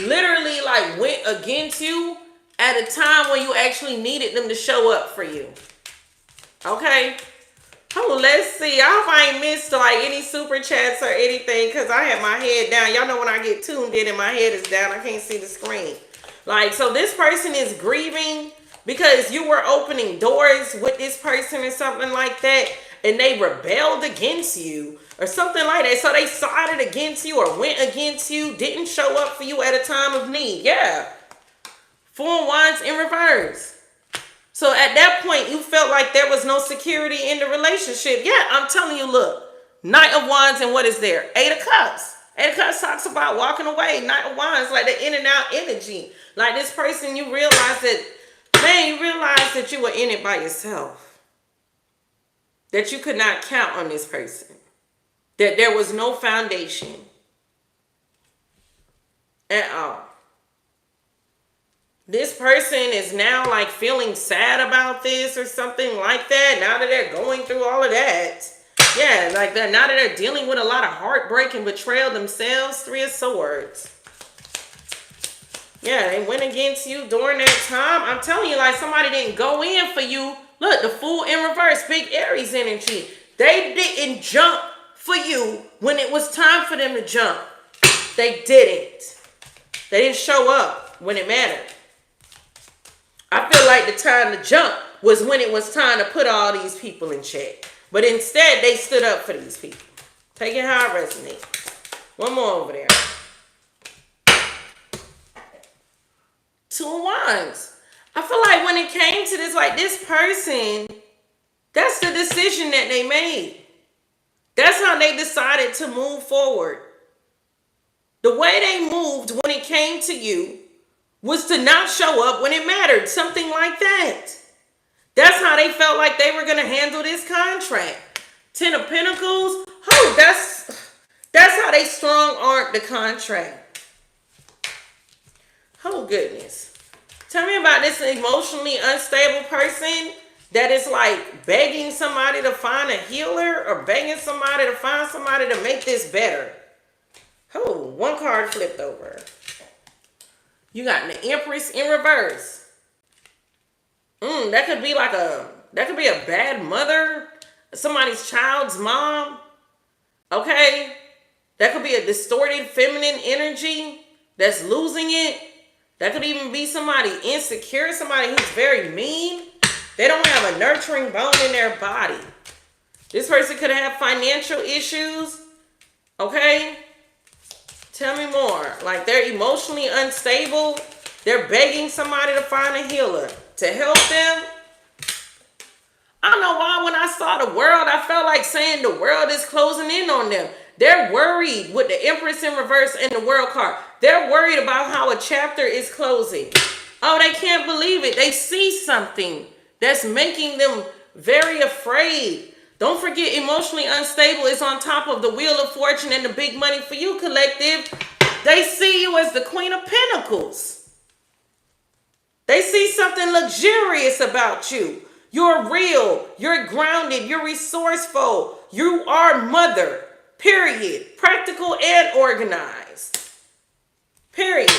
literally, like, went against you at a time when you actually needed them to show up for you. Okay? Oh, let's see. I hope I ain't missed, like, any super chats or anything because I have my head down. Y'all know when I get tuned in and my head is down, I can't see the screen. Like, so this person is grieving because you were opening doors with this person or something like that. And they rebelled against you or something like that. So they sided against you or went against you, didn't show up for you at a time of need. Yeah. Four of Wands in reverse. So at that point, you felt like there was no security in the relationship. Yeah, I'm telling you, look. Knight of Wands and what is there? Eight of Cups. Eight of Cups talks about walking away. Knight of Wands, like the in and out energy. Like this person, you realize that, man, you realize that you were in it by yourself. That you could not count on this person. That there was no foundation at all. This person is now like feeling sad about this or something like that. Now that they're going through all of that. Yeah, like that. Now that they're dealing with a lot of heartbreak and betrayal themselves. Three of Swords. Yeah, they went against you during that time. I'm telling you, like somebody didn't go in for you. Look, the Fool in reverse, big Aries energy. They didn't jump for you when it was time for them to jump. They didn't. They didn't show up when it mattered. I feel like the time to jump was when it was time to put all these people in check. But instead, they stood up for these people. Take it how it resonates. One more over there. Two of Wands. I feel like when it came to this, like this person, that's the decision that they made. That's how they decided to move forward. The way they moved when it came to you was to not show up when it mattered. Something like that. That's how they felt like they were going to handle this contract. Ten of Pentacles. Oh, that's how they strong-armed the contract. Oh, goodness. Tell me about this emotionally unstable person that is like begging somebody to find a healer or begging somebody to find somebody to make this better. Oh, one card flipped over. You got the Empress in reverse. That could be like a bad mother, somebody's child's mom. Okay? That could be a distorted feminine energy that's losing it. That could even be somebody insecure, somebody who's very mean. They don't have a nurturing bone in their body. This person could have financial issues. Okay? Tell me more. Like they're emotionally unstable. They're begging somebody to find a healer to help them. I don't know why when I saw the world, I felt like saying the world is closing in on them. They're worried with the Empress in reverse and the World card. They're worried about how a chapter is closing. Oh, they can't believe it. They see something that's making them very afraid. Don't forget, emotionally unstable is on top of the Wheel of Fortune and the big money for you collective. They see you as the Queen of Pentacles. They see something luxurious about you. You're real. You're grounded. You're resourceful. You are mother. Period. Practical and organized. Period.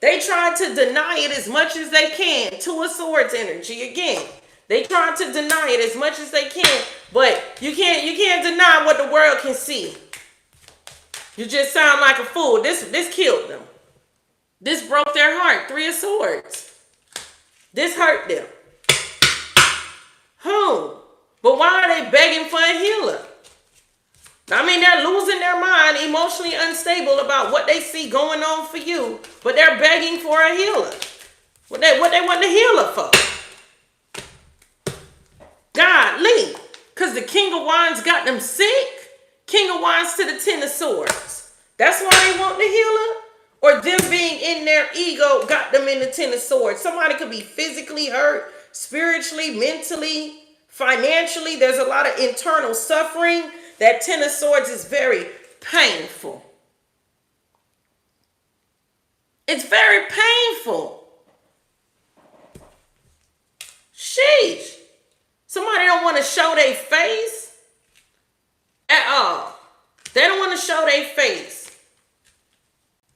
They try to deny it as much as they can. Two of Swords energy again. They try to deny it as much as they can, but you can't deny what the world can see. You just sound like a fool. This killed them. This broke their heart. 3 of Swords. This hurt them. Who? But why are they begging for a healer? I mean, they're losing their mind, emotionally unstable about what they see going on for you, but they're begging for a healer. What they want the healer for? Godly. Because the King of Wands got them sick. King of Wands to the 10 of Swords. That's why they want the healer? Or them being in their ego got them in the 10 of Swords. Somebody could be physically hurt, spiritually, mentally, financially. There's a lot of internal suffering. That 10 of Swords is very painful. It's very painful. Sheesh. Somebody don't want to show their face at all. They don't want to show their face.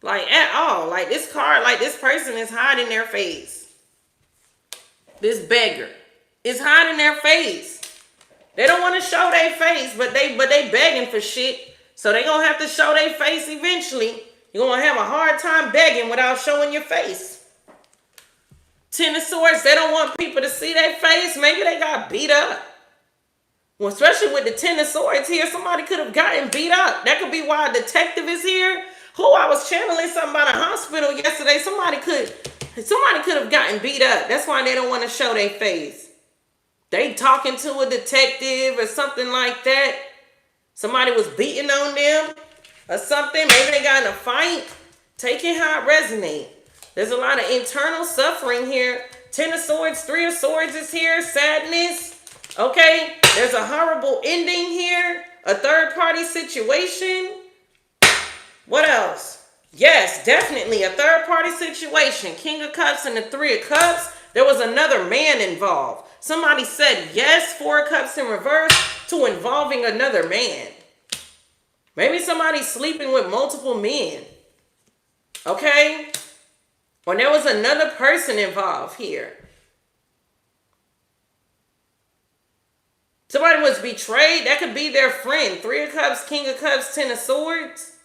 Like at all. Like this card, like this person is hiding their face. This beggar is hiding their face. They don't want to show their face, but they begging for shit. So they gonna have to show their face eventually. You're gonna have a hard time begging without showing your face. 10 of Swords, they don't want people to see their face. Maybe they got beat up. Well, especially with the 10 of Swords here, somebody could have gotten beat up. That could be why a detective is here. Who I was channeling something about a hospital yesterday. Somebody could have gotten beat up. That's why they don't want to show their face. They talking to a detective or something like that. Somebody was beating on them or something. Maybe they got in a fight. Take it how it resonates. There's a lot of internal suffering here. 10 of Swords, 3 of Swords is here. Sadness. Okay. There's a horrible ending here. A third party situation. What else? Yes, definitely a third party situation. King of Cups and the 3 of Cups. There was another man involved. Somebody said yes, 4 of Cups in reverse, to involving another man. Maybe somebody's sleeping with multiple men. Okay? Or there was another person involved here. Somebody was betrayed. That could be their friend. 3 of Cups, King of Cups, 10 of Swords.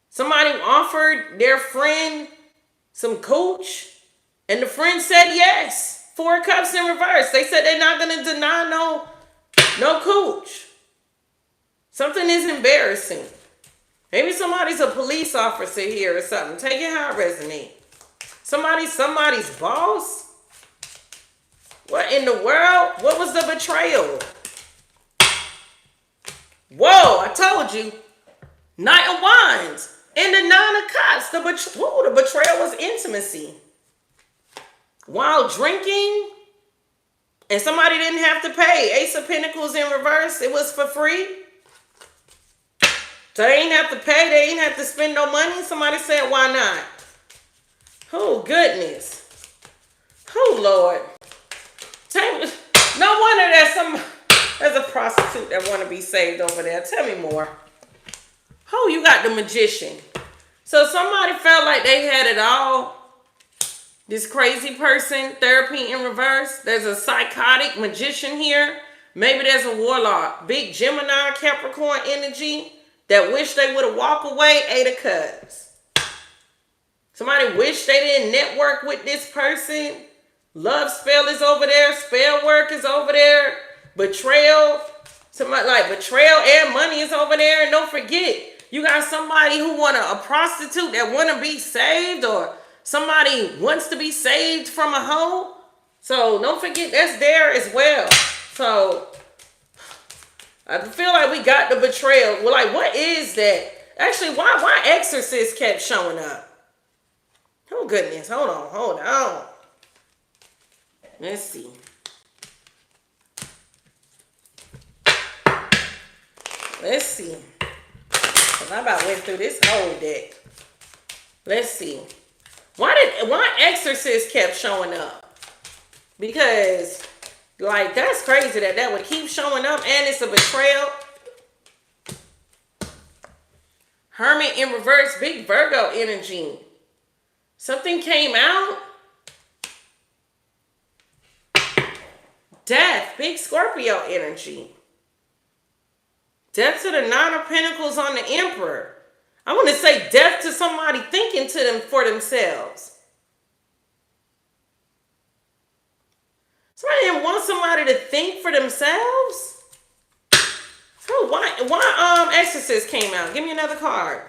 Somebody offered their friend some cooch, and the friend said yes. 4 of Cups in reverse. They said they're not going to deny no cooch. Something is embarrassing. Maybe somebody's a police officer here or something. Take it how it resonates. Somebody's boss? What in the world? What was the betrayal? Whoa, I told you. Knight of Wands. And the 9 of Cups. The betrayal was intimacy. While drinking, and somebody didn't have to pay. Ace of Pentacles in reverse. It was for free. So they didn't have to pay. They didn't have to spend no money. Somebody said, why not? Oh, goodness. Oh, Lord. No wonder there's a prostitute that want to be saved over there. Tell me more. Oh, you got the Magician. So somebody felt like they had it all. This crazy person, therapy in reverse. There's a psychotic magician here. Maybe there's a warlock. Big Gemini, Capricorn energy that wish they would have walked away. 8 of Cups. Somebody wish they didn't network with this person. Love spell is over there. Spell work is over there. Betrayal. Somebody like betrayal and money is over there. And don't forget, you got somebody who a prostitute that want to be saved, or somebody wants to be saved from a hoe. So don't forget that's there as well. So I feel like we got the betrayal. Well, like, what is that? Actually, why Exorcist kept showing up? Oh, goodness. Hold on. Let's see. Let's see. Because I about went through this whole deck. Let's see. Why Exorcist kept showing up? Because, like, that's crazy that would keep showing up, and it's a betrayal. Hermit in reverse, big Virgo energy. Something came out. Death, big Scorpio energy. Death to the Nine of Pentacles on the Emperor. I want to say death to somebody thinking to them for themselves. Somebody didn't want somebody to think for themselves. Oh, why Exorcist came out? Give me another card.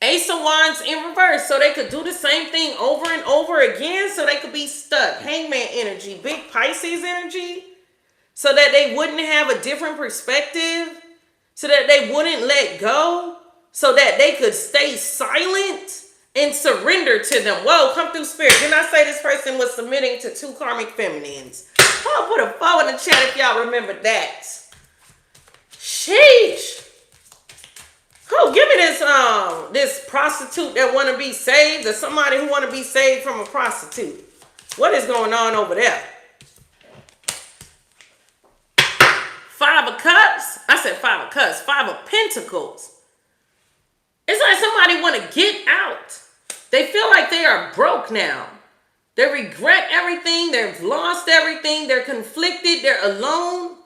Ace of Wands in reverse, so they could do the same thing over and over again, so they could be stuck. Hangman energy, big Pisces energy, so that they wouldn't have a different perspective, so that they wouldn't let go, so that they could stay silent and surrender to them. Whoa, come through spirit. Didn't I say this person was submitting to 2 karmic feminines? I'll put a 4 in the chat if y'all remember that. Sheesh. Oh, give me this prostitute that want to be saved, or somebody who want to be saved from a prostitute. What is going on over there? 5 of Cups. I said 5 of Cups. 5 of Pentacles. It's like somebody want to get out. They feel like they are broke now. They regret everything. They've lost everything. They're conflicted. They're alone.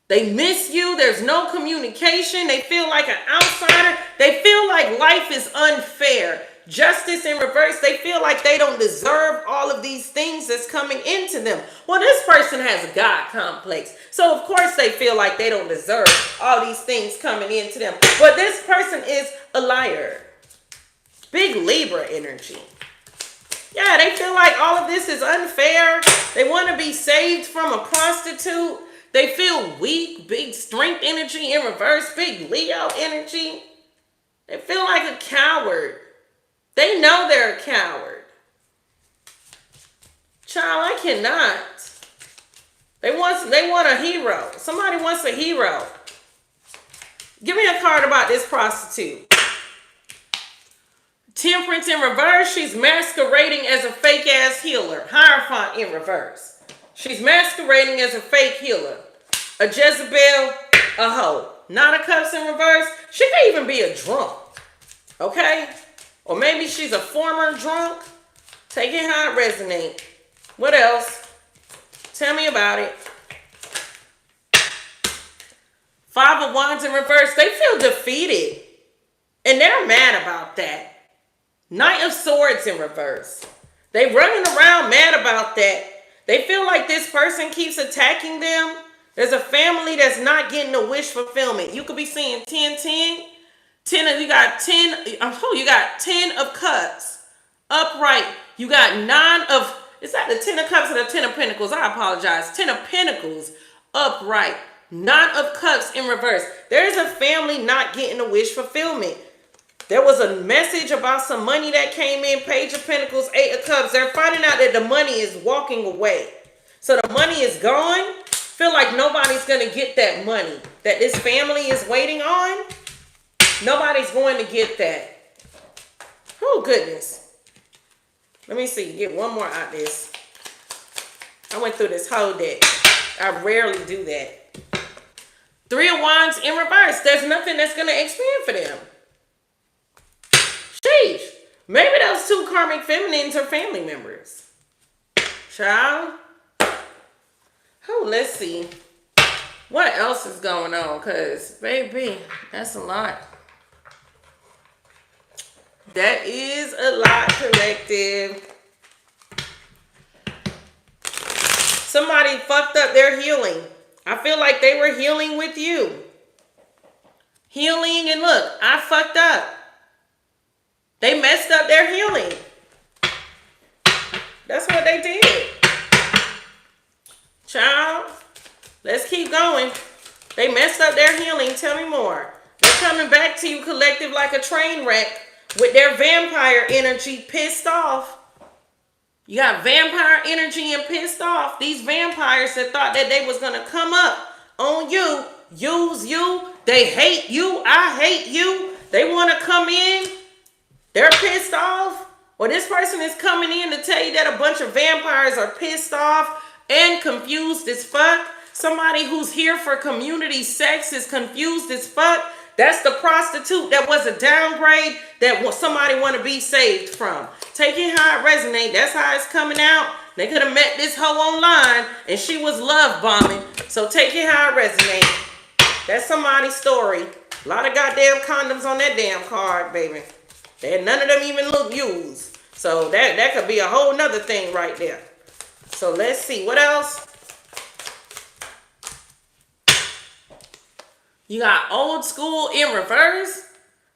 They miss you. There's no communication. They feel like an outsider. They feel like life is unfair. Justice in reverse. They feel like they don't deserve all of these things that's coming into them. Well, this person has a God complex. So, of course, they feel like they don't deserve all these things coming into them. But this person is a liar. Big Libra energy. Yeah, they feel like all of this is unfair. They want to be saved from a prostitute. They feel weak, big strength energy in reverse, big Leo energy. They feel like a coward. They know they're a coward. Child, I cannot. They want a hero. Somebody wants a hero. Give me a card about this prostitute. Temperance in reverse. She's masquerading as a fake ass healer. Hierophant in reverse. She's masquerading as a fake healer. A Jezebel, a hoe. Nine of Cups in reverse. She could even be a drunk. Okay? Or maybe she's a former drunk. Take it how it resonates. What else? Tell me about it. 5 of Wands in reverse. They feel defeated. And they're mad about that. Knight of Swords in reverse. They running around mad about that. They feel like this person keeps attacking them. There's a family that's not getting a wish fulfillment. You could be seeing 10. You got 10 of Cups. Upright. You got 9 of... Is that the 10 of Cups or the 10 of Pentacles? I apologize. 10 of Pentacles. Upright. 9 of Cups in reverse. There's a family not getting a wish fulfillment. There was a message about some money that came in. Page of Pentacles, 8 of Cups. They're finding out that the money is walking away. So the money is gone. Feel like nobody's going to get that money that this family is waiting on. Nobody's going to get that. Oh, goodness. Let me see. Get one more out of this. I went through this whole deck. I rarely do that. 3 of Wands in reverse. There's nothing that's going to expand for them. Sheesh. Maybe those 2 karmic feminines are family members. Child. Oh, let's see. What else is going on? Because, baby, that's a lot. That is a lot, collective. Somebody fucked up their healing. I feel like they were healing with you. Healing, and look, I fucked up. They messed up their healing. That's what they did. Child, let's keep going. They messed up their healing. Tell me more. They're coming back to you, collective, like a train wreck with their vampire energy pissed off. You got vampire energy and pissed off. These vampires that thought that they was going to come up on you, use you. They hate you. I hate you. They want to come in. They're pissed off. Or this person is coming in to tell you that a bunch of vampires are pissed off and confused as fuck. Somebody who's here for community sex is confused as fuck. That's the prostitute that was a downgrade that somebody want to be saved from. Take it how it resonates. That's how it's coming out. They could have met this hoe online and she was love bombing So take it how it resonates. That's somebody's story. A lot of goddamn condoms on that damn card, baby. None of them even look used. So that could be a whole nother thing right there. So let's see. What else? You got old school in reverse.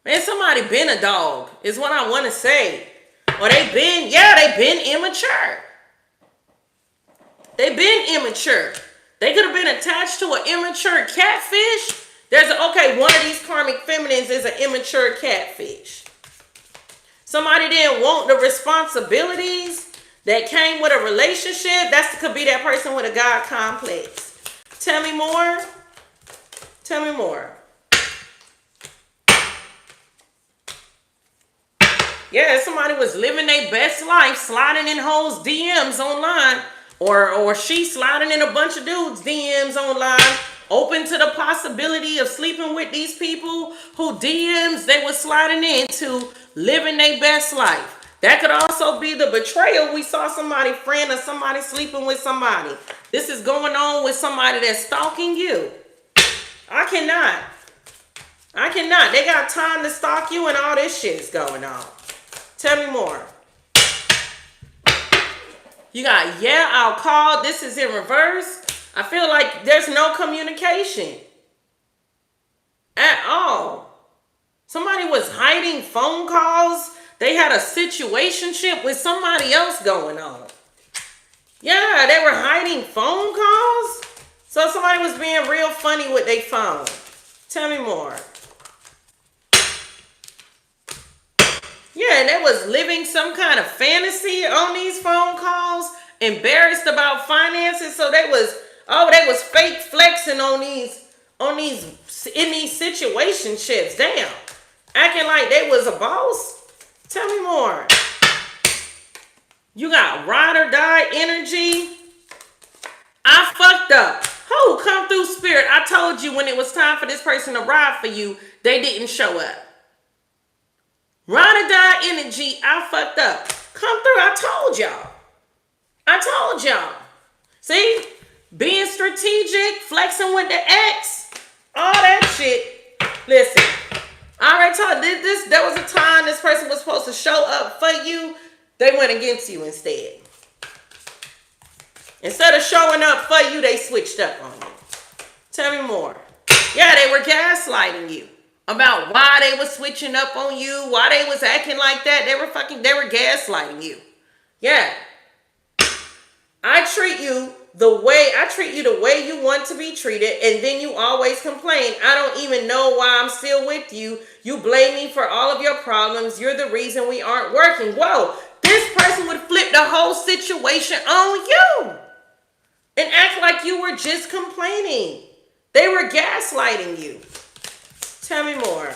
Man, somebody been a dog is what I want to say. Or they been immature. They been immature. They could have been attached to an immature catfish. One of these karmic feminines is an immature catfish. Somebody didn't want the responsibilities that came with a relationship. That could be that person with a God complex. Tell me more. Tell me more. Yeah, somebody was living their best life, sliding in hoes' DMs online, or she sliding in a bunch of dudes' DMs online, open to the possibility of sleeping with these people who DMs they were sliding into, living their best life. That could also be the betrayal. We saw somebody friend or somebody sleeping with somebody. This is going on with somebody that's stalking you. I cannot. They got time to stalk you and all this shit is going on. Tell me more. You got, yeah, I'll call. This is in reverse. I feel like there's no communication at all. Somebody was hiding phone calls. They had a situationship with somebody else going on. Yeah, they were hiding phone calls. So somebody was being real funny with their phone. Tell me more. Yeah, and they was living some kind of fantasy on these phone calls, embarrassed about finances. So they was fake flexing in these situationships. Damn. Acting like they was a boss. Tell me more. You got ride or die energy. I fucked up. Oh, come through, spirit. I told you when it was time for this person to ride for you, they didn't show up. Ride or die energy, I fucked up. Come through, I told y'all. See? Being strategic, flexing with the X, all that shit. Listen, I already told you, there was a time this person was supposed to show up for you. They went against you instead. Instead of showing up for you, they switched up on you. Tell me more. Yeah, they were gaslighting you about why they was switching up on you, why they was acting like that. They were gaslighting you. Yeah. I treat you the way you want to be treated, and then you always complain. I don't even know why I'm still with you. You blame me for all of your problems. You're the reason we aren't working. Whoa, this person would flip the whole situation on you and act like you were just complaining. They were gaslighting you. Tell me more.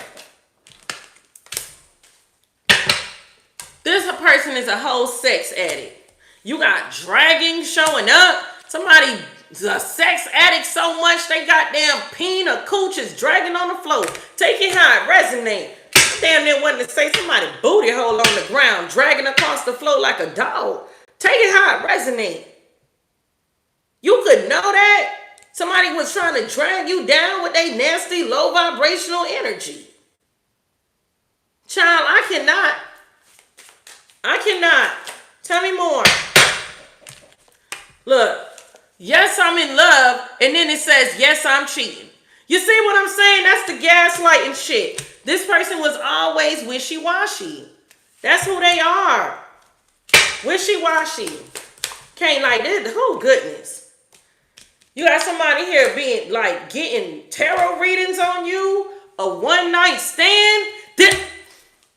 This person is a whole sex addict. You got dragging showing up. Somebody's a sex addict so much they goddamn peen or cooch is dragging on the floor. Take it how it resonate. Damn near wanted to say somebody booty hole on the ground, dragging across the floor like a dog. Take it how it resonate. You could know that. Somebody was trying to drag you down with a nasty, low vibrational energy. Child, I cannot. Tell me more. Look, yes, I'm in love, and then it says, yes, I'm cheating. You see what I'm saying? That's the gaslighting shit. This person was always wishy-washy. That's who they are. Wishy-washy. Can't like this. Oh, goodness. You got somebody here being like getting tarot readings on you, a one-night stand.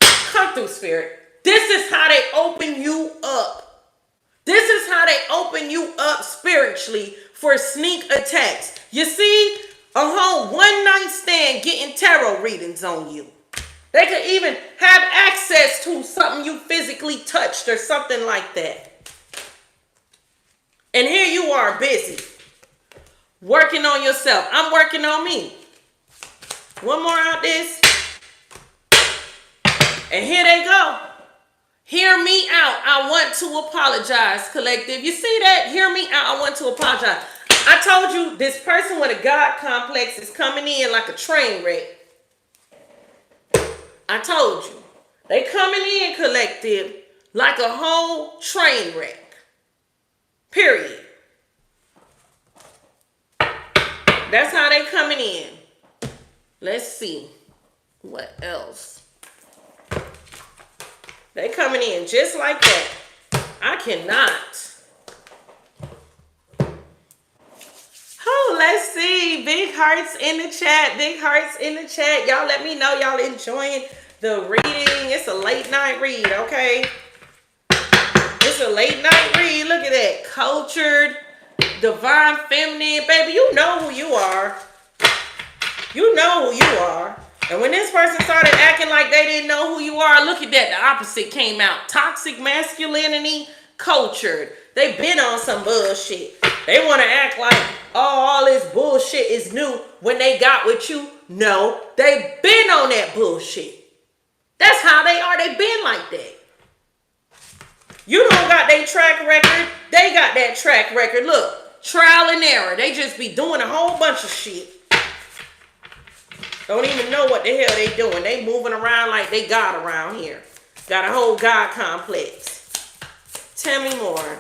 Come through, spirit. This is how they open you up. This is how they open you up spiritually for sneak attacks. You see, a whole one-night stand getting tarot readings on you. They could even have access to something you physically touched or something like that. And here you are busy. Working on yourself. I'm working on me. One more out this. And here they go. Hear me out. I want to apologize, collective. You see that? Hear me out. I want to apologize. I told you this person with a God complex is coming in like a train wreck. I told you. They coming in, collective, like a whole train wreck. Period. That's how they coming in. Let's see. What else? They coming in just like that. I cannot. Oh, let's see. Big hearts in the chat. Big hearts in the chat. Y'all let me know y'all enjoying the reading. It's a late night read, okay? It's a late night read. Look at that. Cultured, divine feminine. Baby, you know who you are. You know who you are. And when this person started acting like they didn't know who you are, look at that. The opposite came out. Toxic masculinity, cultured. They been on some bullshit. They want to act like, oh, all this bullshit is new when they got with you. No, they been on that bullshit. That's how they are. They been like that. You don't got their track record. They got that track record. Look, trial and error. They just be doing a whole bunch of shit. Don't even know what the hell they doing. They moving around like they God around here. Got a whole God complex. Tell me more.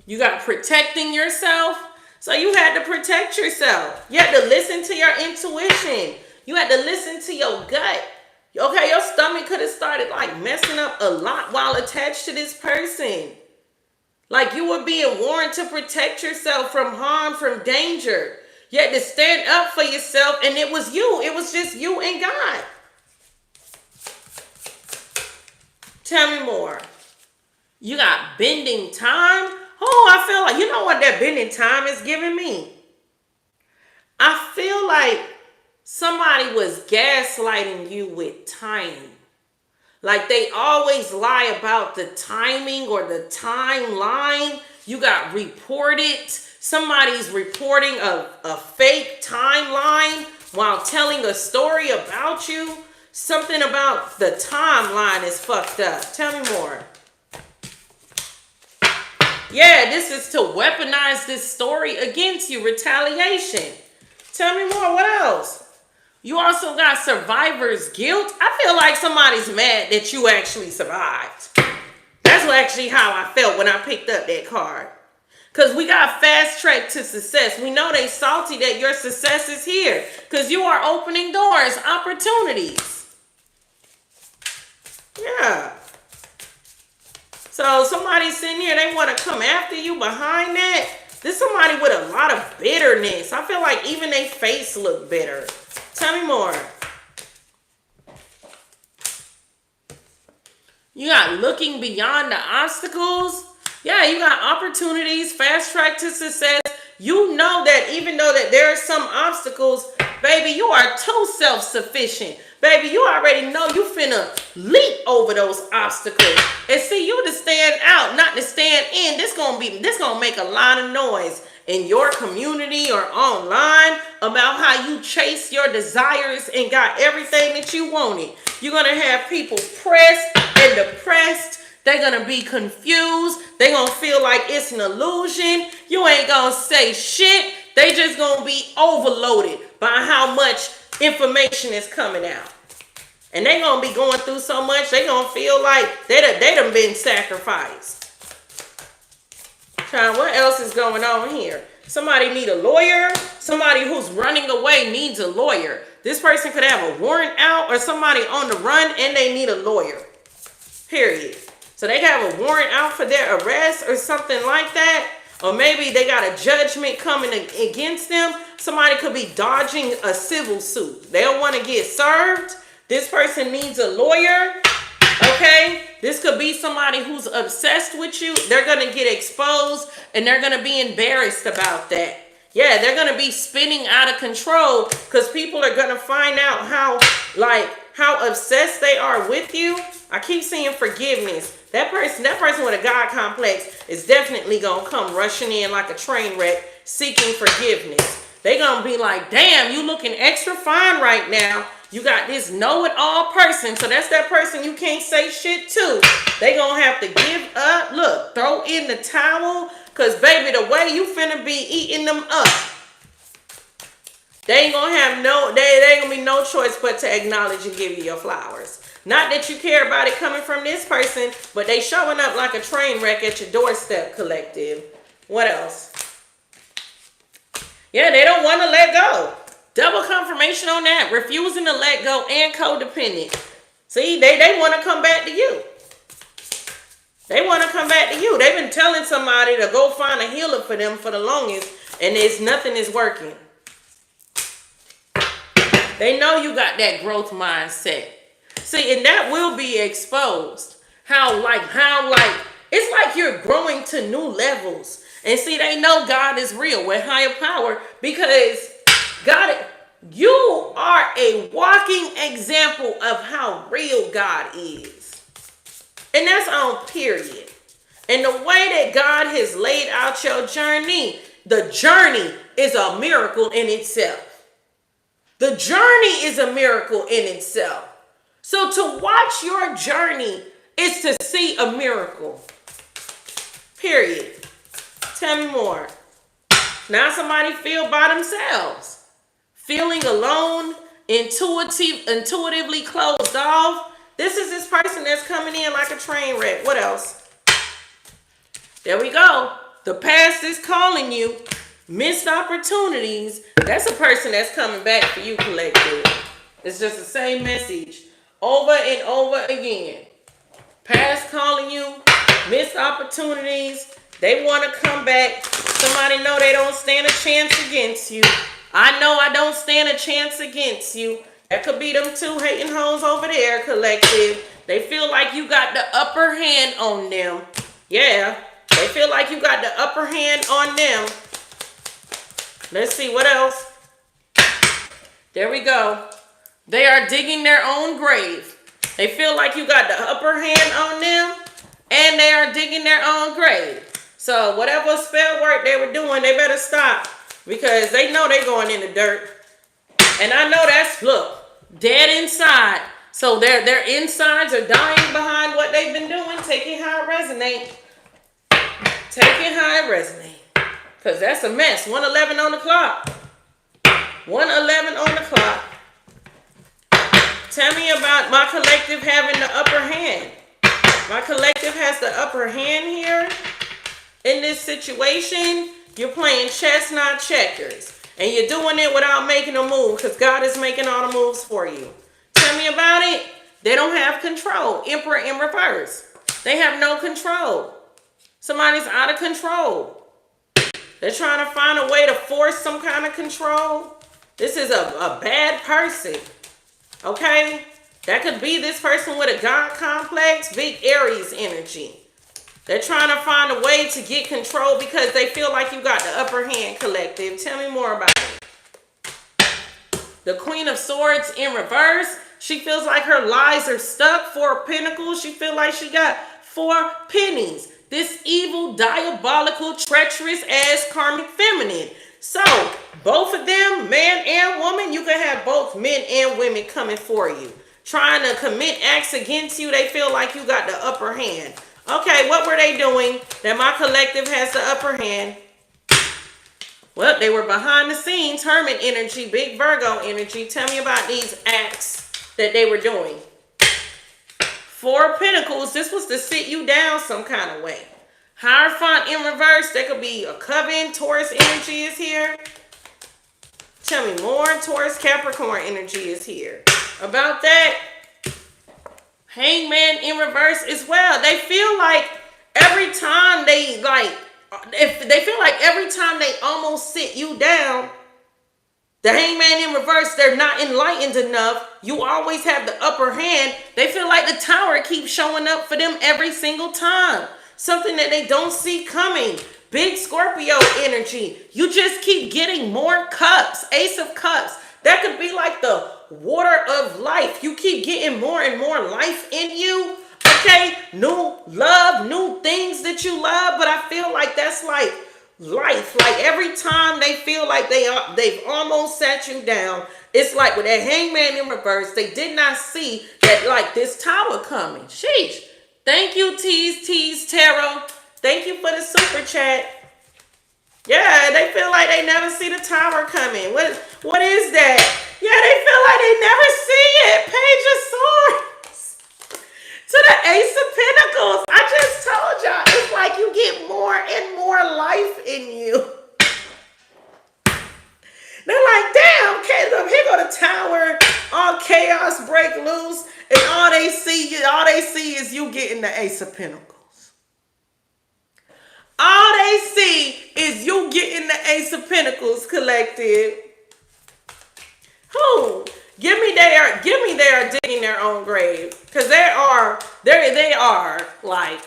You got protecting yourself. So you had to protect yourself. You had to listen to your intuition. You had to listen to your gut. Okay, your stomach could have started like messing up a lot while attached to this person. Like you were being warned to protect yourself from harm, from danger. You had to stand up for yourself, and it was you. It was just you and God. Tell me more. You got bending time. Oh, I feel like, you know what that bending time is giving me? I feel like somebody was gaslighting you with time. Like they always lie about the timing or the timeline. You got reported. Somebody's reporting a fake timeline while telling a story about you. Something about the timeline is fucked up. Tell me more. Yeah, this is to weaponize this story against you. Retaliation. Tell me more. What else? You also got survivor's guilt. I feel like somebody's mad that you actually survived. That's actually how I felt when I picked up that card. Because we got fast track to success. We know they salty that your success is here. Because you are opening doors, opportunities. Yeah. So somebody sitting here, they want to come after you behind that. This somebody with a lot of bitterness. I feel like even their face look bitter. Tell me more. You got looking beyond the obstacles. Yeah, you got opportunities, fast track to success. You know that even though that there are some obstacles, baby, you are too self-sufficient. Baby, you already know you finna leap over those obstacles. And see, you to stand out, not to stand in. This gonna make a lot of noise in your community or online about how you chase your desires and got everything that you wanted. You're gonna have people pressed and depressed. They're gonna be confused. They're gonna feel like it's an illusion. You ain't gonna say shit. They just gonna be overloaded by how much information is coming out. And they gonna be going through so much, they gonna feel like they done been sacrificed. Child, what else is going on here? Somebody need a lawyer. Somebody who's running away needs a lawyer. This person could have a warrant out or somebody on the run and they need a lawyer. Period. So they have a warrant out for their arrest or something like that. Or maybe they got a judgment coming against them. Somebody could be dodging a civil suit. They don't want to get served. This person needs a lawyer. Okay? This could be somebody who's obsessed with you. They're going to get exposed and they're going to be embarrassed about that. Yeah, they're going to be spinning out of control because people are going to find out how obsessed they are with you. I keep seeing forgiveness. That person with a God complex is definitely going to come rushing in like a train wreck seeking forgiveness. They're going to be like, damn, you looking extra fine right now. You got this know-it-all person. So that's that person you can't say shit to. They're going to have to give up. Look, throw in the towel. Because, baby, the way you finna be eating them up, they ain't gonna have they ain't gonna be no choice but to acknowledge and give you your flowers. Not that you care about it coming from this person, but they showing up like a train wreck at your doorstep, collective. What else? Yeah, they don't want to let go. Double confirmation on that. Refusing to let go and codependent. See, they want to come back to you. They want to come back to you. They've been telling somebody to go find a healer for them for the longest, and nothing is working. They know you got that growth mindset. See, and that will be exposed. How it's like you're growing to new levels. And see, they know God is real with higher power, because God, you are a walking example of how real God is. And that's on period. And the way that God has laid out your journey, the journey is a miracle in itself. The journey is a miracle in itself. So to watch your journey is to see a miracle. Period. Tell me more. Now somebody feel by themselves. Feeling alone, intuitively closed off. This is this person that's coming in like a train wreck. What else? There we go. The past is calling you. Missed opportunities. That's a person that's coming back for you, collective. It's just the same message over and over again. Past calling you. Missed opportunities. They want to come back. Somebody know they don't stand a chance against you. I know I don't stand a chance against you. That could be them two hating hoes over there, collective. They feel like you got the upper hand on them. Yeah, they feel like you got the upper hand on them. Let's see, what else? There we go. They are digging their own grave. They feel like you got the upper hand on them, and they are digging their own grave. So whatever spell work they were doing, they better stop, because they know they're going in the dirt. And I know that's, look, dead inside. So their insides are dying behind what they've been doing. Take it how it resonate. Take it how it resonate. Because that's a mess. 1:11 on the clock. 1:11 on the clock. Tell me about my collective having the upper hand. My collective has the upper hand here. In this situation, you're playing chess, not checkers. And you're doing it without making a move, because God is making all the moves for you. Tell me about it. They don't have control. Emperor in reverse. They have no control. Somebody's out of control. They're trying to find a way to force some kind of control. This is a bad person. Okay? That could be this person with a God complex, big Aries energy. They're trying to find a way to get control because they feel like you got the upper hand, collective. Tell me more about it. The Queen of Swords in reverse. She feels like her lies are stuck. 4 Pentacles. She feels like she got 4 pennies. This evil, diabolical, treacherous ass karmic feminine. So, both of them, man and woman, you can have both men and women coming for you. Trying to commit acts against you. They feel like you got the upper hand. Okay, what were they doing that my collective has the upper hand? Well, they were behind the scenes, Hermit energy, big Virgo energy. Tell me about these acts that they were doing. 4 Pentacles, this was to sit you down some kind of way. Hierophant in reverse, there could be a coven. Taurus energy is here. Tell me more. Taurus, Capricorn energy is here. About that, Hangman in reverse as well. They feel like every time every time they almost sit you down, the Hangman in reverse, they're not enlightened enough. You always have the upper hand. They feel like the Tower keeps showing up for them every single time. Something that they don't see coming. Big Scorpio energy. You just keep getting more cups. Ace of Cups. That could be like the water of life. You keep getting more and more life in you. Okay? New love, new things that you love. But I feel like that's like life. Like every time they feel like they've almost sat you down, it's like with that Hangman in reverse, they did not see that like this Tower coming. Sheesh. Thank you, Tease Tarot. Thank you for the super chat. Yeah, they feel like they never see the tower coming. What is that? Yeah, they feel like they never see it. Page of Swords to the Ace of Pentacles. I just told y'all, it's like you get more and more life in you. They're like, damn, Caleb, here go the tower, all chaos break loose, and all they see is you getting the Ace of Pentacles. All they see is you getting the Ace of Pentacles, collective. Who? Give me they are digging their own grave. Because they are like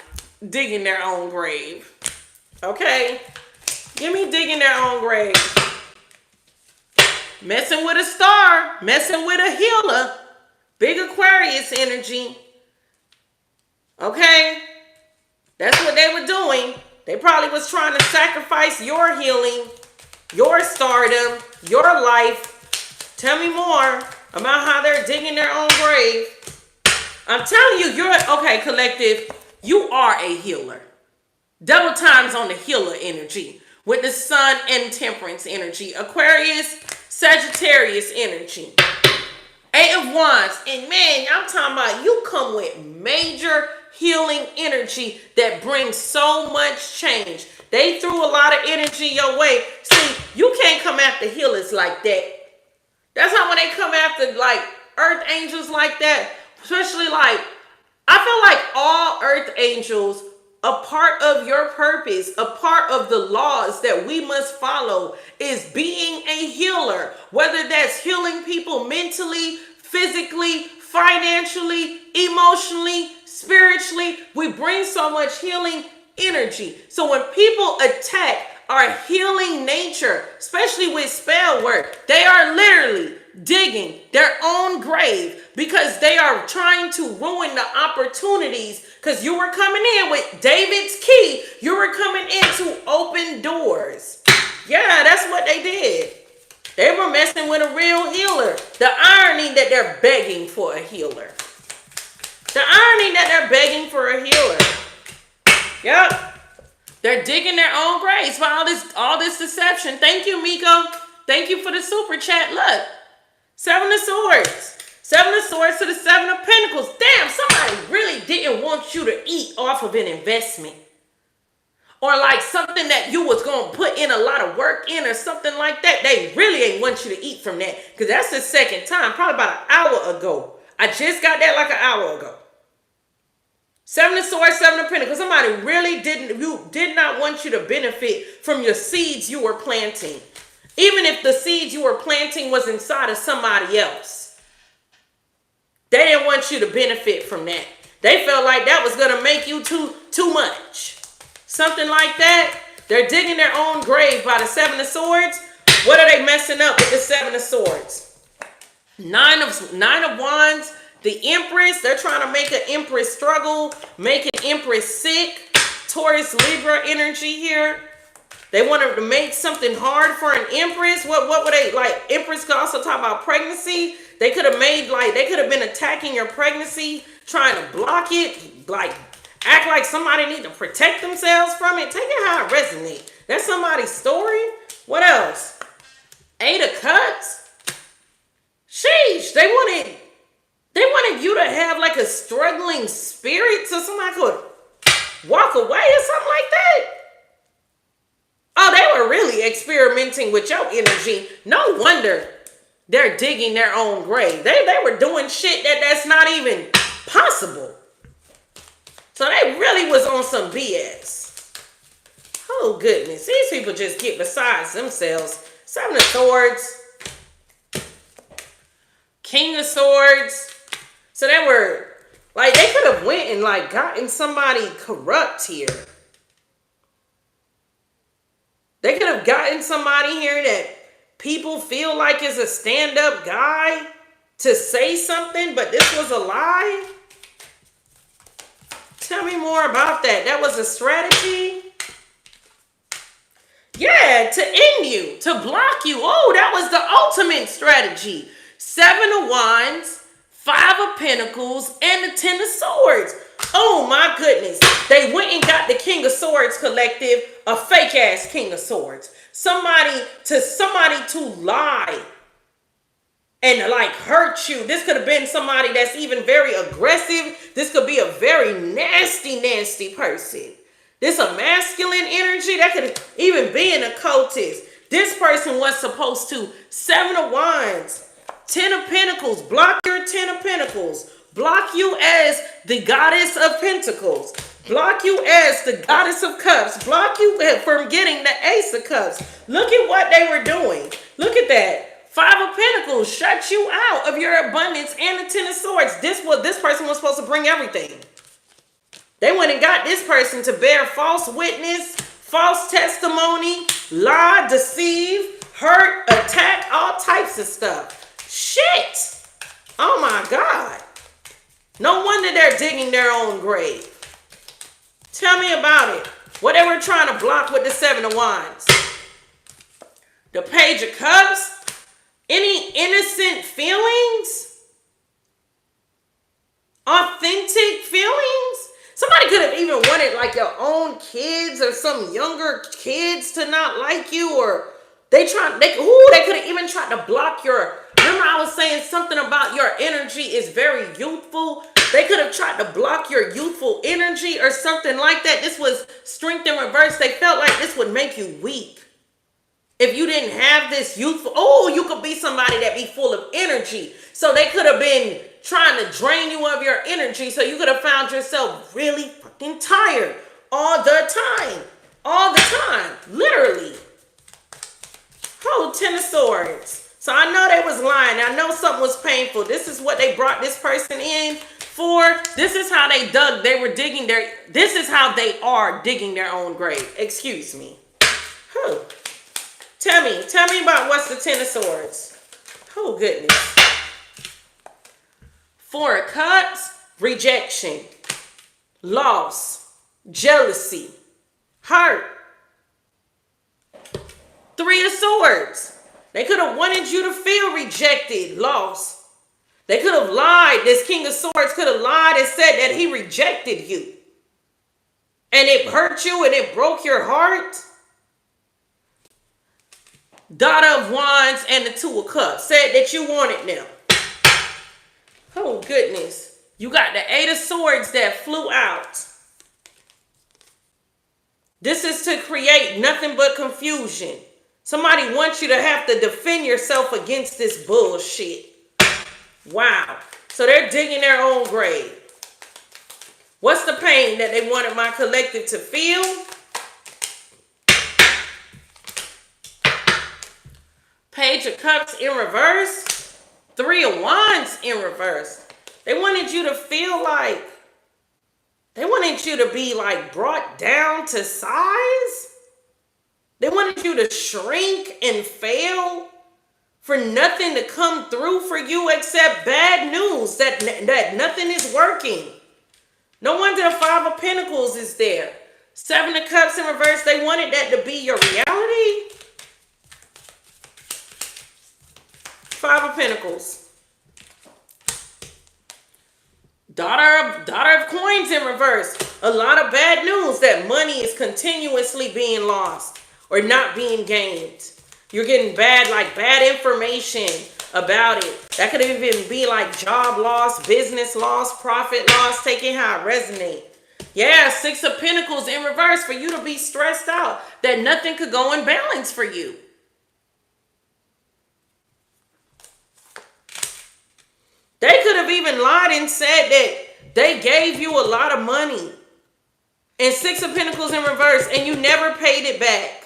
digging their own grave. Okay? Give me digging their own grave. Messing with a star, messing with a healer. Big Aquarius energy. Okay? That's what they were doing. They probably was trying to sacrifice your healing, your stardom, your life. Tell me more about how they're digging their own grave. I'm telling you, okay, collective, you are a healer. Double times on the healer energy with the Sun and Temperance energy. Aquarius, Sagittarius energy. Eight of Wands. And man, I'm talking about you come with major healing energy that brings so much change. They threw a lot of energy your way. See, you can't come after healers like that. That's not when they come after like earth angels like that. Especially like, I feel like all earth angels, a part of your purpose, a part of the laws that we must follow is being a healer. Whether that's healing people mentally, physically, financially, emotionally, spiritually, we bring so much healing energy. So when people attack our healing nature, especially with spell work, they are literally digging their own grave because they are trying to ruin the opportunities. Because you were coming in with David's key, you were coming in to open doors. Yeah, that's what they did. They were messing with a real healer. The irony that they're begging for a healer. The irony that they're begging for a healer. Yep. They're digging their own graves for all this deception. Thank you, Miko. Thank you for the super chat. Look. Seven of Swords. Seven of Swords to the Seven of Pentacles. Damn, somebody really didn't want you to eat off of an investment. Or like something that you was going to put in a lot of work in or something like that. They really ain't want you to eat from that. Because that's the second time, probably about an hour ago. I just got that like an hour ago. Seven of Swords, Seven of Pentacles. Somebody really did not want you to benefit from your seeds you were planting. Even if the seeds you were planting was inside of somebody else. They didn't want you to benefit from that. They felt like that was going to make you too much. Something like that. They're digging their own grave by the Seven of Swords. What are they messing up with the Seven of Swords? Nine of Wands. The Empress. They're trying to make an Empress struggle. Make an Empress sick. Taurus, Libra energy here. They wanted to make something hard for an Empress. What were they like? Empress could also talk about pregnancy. They could have been attacking your pregnancy, trying to block it, like act like somebody need to protect themselves from it. Take it how it resonates. That's somebody's story. What else? Eight of Cups. Sheesh. They wanted you to have like a struggling spirit so somebody could walk away or something like that. Oh, they were really experimenting with your energy. No wonder they're digging their own grave. They were doing shit that's not even possible. So they really was on some BS. Oh, goodness. These people just get beside themselves. Seven of Swords. King of Swords. So they were, like, they could have went and, like, gotten somebody corrupt here. They could have gotten somebody here that people feel like is a stand-up guy to say something, but this was a lie. Tell me more about that. That was a strategy? Yeah, to end you, to block you. Oh, that was the ultimate strategy. Seven of Wands, Five of Pentacles, and the Ten of Swords. Oh my goodness. They went and got the King of Swords collective, a fake ass King of Swords. Somebody to lie and like hurt you. This could have been somebody that's even very aggressive. This could be a very nasty, nasty person. This a masculine energy. That could even be an occultist. This person was supposed to, 7 of Wands, 10 of Pentacles, block your 10 of Pentacles. Block you as the Goddess of Pentacles. Block you as the Goddess of Cups. Block you from getting the Ace of Cups. Look at what they were doing. Look at that. 5 of Pentacles shut you out of your abundance, and the 10 of Swords. This person was supposed to bring everything. They went and got this person to bear false witness, false testimony, lie, deceive, hurt, attack, all types of stuff. Shit. Oh my God. No wonder they're digging their own grave. Tell me about it. What they were trying to block with the 7 of Wands. The Page of Cups. Any innocent feelings? Authentic feelings? Somebody could have even wanted like your own kids or some younger kids to not like you, or they could have even tried to block your. Remember I was saying something about your energy is very youthful. They could have tried to block your youthful energy or something like that. This was strength in reverse. They felt like this would make you weak. If you didn't have this youthful, you could be somebody that be full of energy. So they could have been trying to drain you of your energy. So you could have found yourself really fucking tired all the time. All the time. Literally. 10 of Swords. So I know they was lying. I know something was painful. This is what they brought this person in for. This is how they dug. This is how they are digging their own grave. Excuse me. Tell me about what's the 10 of Swords. Oh, goodness. 4 of Cups, rejection, loss, jealousy, hurt. 3 of Swords. They could have wanted you to feel rejected, lost. They could have lied. This King of Swords could have lied and said that he rejected you. And it hurt you and it broke your heart. Daughter of Wands and the 2 of Cups said that you wanted them. Oh, goodness. You got the 8 of Swords that flew out. This is to create nothing but confusion. Somebody wants you to have to defend yourself against this bullshit. Wow. So they're digging their own grave. What's the pain that they wanted my collective to feel? Page of Cups in reverse. 3 of Wands in reverse. They wanted you to feel like, they wanted you to be like brought down to size. They wanted you to shrink and fail for nothing to come through for you except bad news, that nothing is working. No wonder the 5 of Pentacles is there. 7 of Cups in reverse. They wanted that to be your reality. 5 of Pentacles. Daughter of Coins in reverse. A lot of bad news that money is continuously being lost or not being gained. You're getting bad information about it. That could even be like job loss, business loss, profit loss, taking how it resonates. Yeah, 6 of Pentacles in reverse for you to be stressed out that nothing could go in balance for you. They could have even lied and said that they gave you a lot of money. And 6 of Pentacles in reverse and you never paid it back.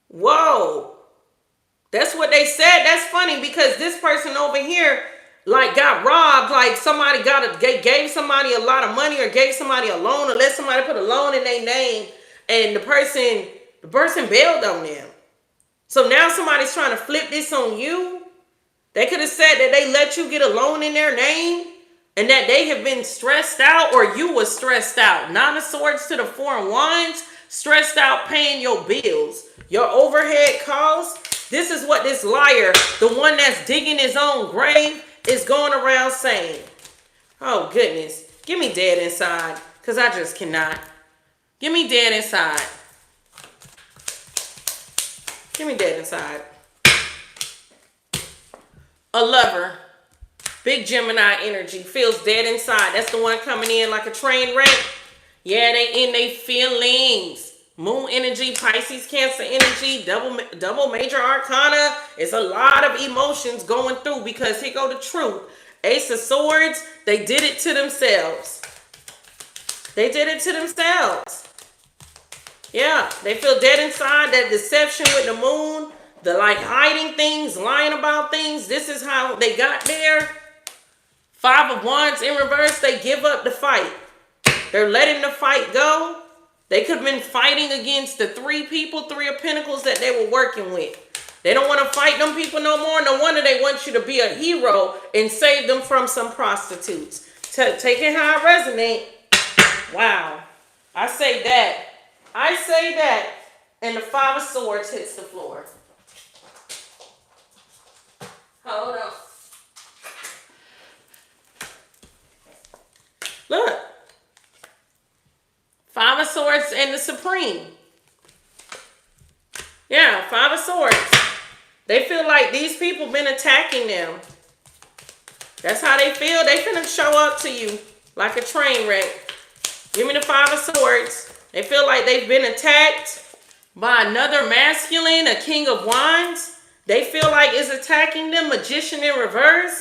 Whoa. That's what they said. That's funny because this person over here like got robbed. Like somebody gave somebody a lot of money or gave somebody a loan or let somebody put a loan in their name and the person bailed on them. So now somebody's trying to flip this on you. They could have said that they let you get a loan in their name and that they have been stressed out or you were stressed out. 9 of Swords to the 4 of Wands, stressed out paying your bills, your overhead costs. This is what this liar, the one that's digging his own grave, is going around saying. Oh, goodness. Give me dead inside, because I just cannot. Give me dead inside. Give me dead inside. A lover. Big Gemini energy. Feels dead inside. That's the one coming in like a train wreck. Yeah, they in their feelings. Moon energy, Pisces, Cancer energy, double major arcana. It's a lot of emotions going through because here go the truth. Ace of Swords, they did it to themselves. They did it to themselves. Yeah, they feel dead inside. That deception with the moon, the like hiding things, lying about things. This is how they got there. Five of Wands in reverse, they give up the fight. They're letting the fight go. They could have been fighting against the three of Pentacles that they were working with. They don't want to fight them people no more. No wonder they want you to be a hero and save them from some prostitutes. Taking how I resonate. Wow. I say that. I say that. And the Five of Swords hits the floor. Hold on. Look. Five of Swords and the Supreme. Yeah, Five of Swords. They feel like these people been attacking them. That's how they feel. They finna show up to you like a train wreck. Give me the Five of Swords. They feel like they've been attacked by another masculine, a King of Wands. They feel like it's attacking them, Magician in reverse.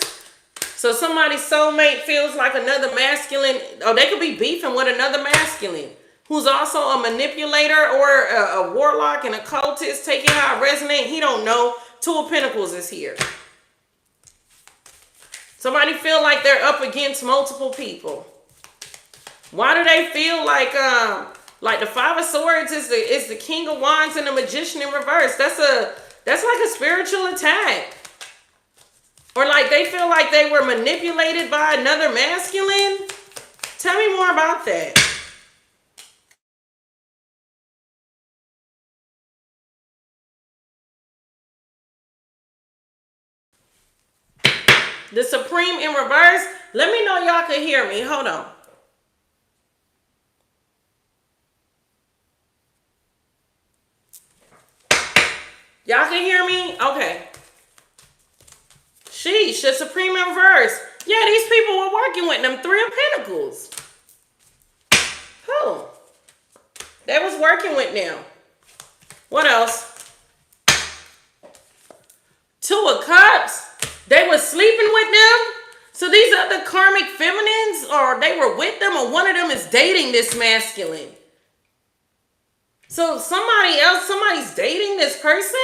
So somebody's soulmate feels like another masculine, or they could be beefing with another masculine who's also a manipulator or a warlock and a cultist. Taking how I resonate. He don't know. Two of Pentacles is here. Somebody feel like they're up against multiple people. Why do they feel like the Five of Swords is the King of Wands and the Magician in reverse? That's like a spiritual attack. Or like they feel like they were manipulated by another masculine. Tell me more about that. The Supreme in reverse. Let me know y'all can hear me. Hold on. Y'all can hear me? Okay. Sheesh, the Supreme in reverse. Yeah, these people were working with them. Three of Pentacles. Oh. They was working with them. What else? Two of Cups. They were sleeping with them. So these are the karmic feminines, or they were with them, or one of them is dating this masculine. So somebody's dating this person?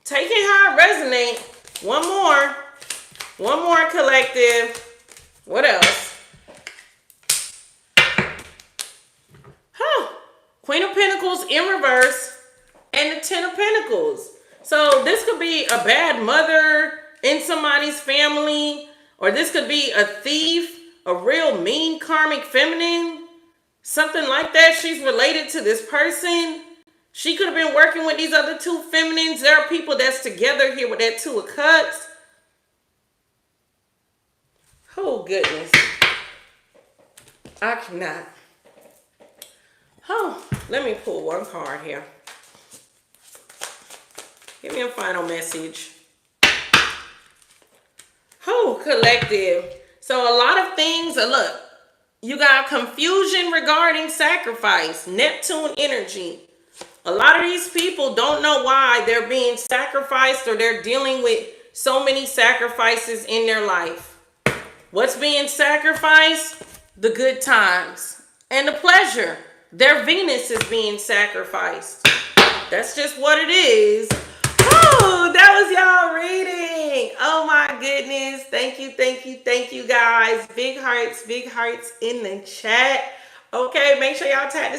Taking how I resonate. One more collective. What else? Queen of Pentacles in reverse. And the Ten of Pentacles. So this could be a bad mother in somebody's family. Or this could be a thief. A real mean karmic feminine. Something like that. She's related to this person. She could have been working with these other two feminines. There are people that's together here with that Two of Cups. Oh, goodness. I cannot. Oh, let me pull one card here. Give me a final message. Oh, collective. So a lot of things, look, you got confusion regarding sacrifice, Neptune energy. A lot of these people don't know why they're being sacrificed, or they're dealing with so many sacrifices in their life. What's being sacrificed? The good times and the pleasure. Their Venus is being sacrificed. That's just what it is. Oh, that was y'all reading. Oh my goodness. Thank you guys. Big hearts in the chat. Okay, make sure y'all tap the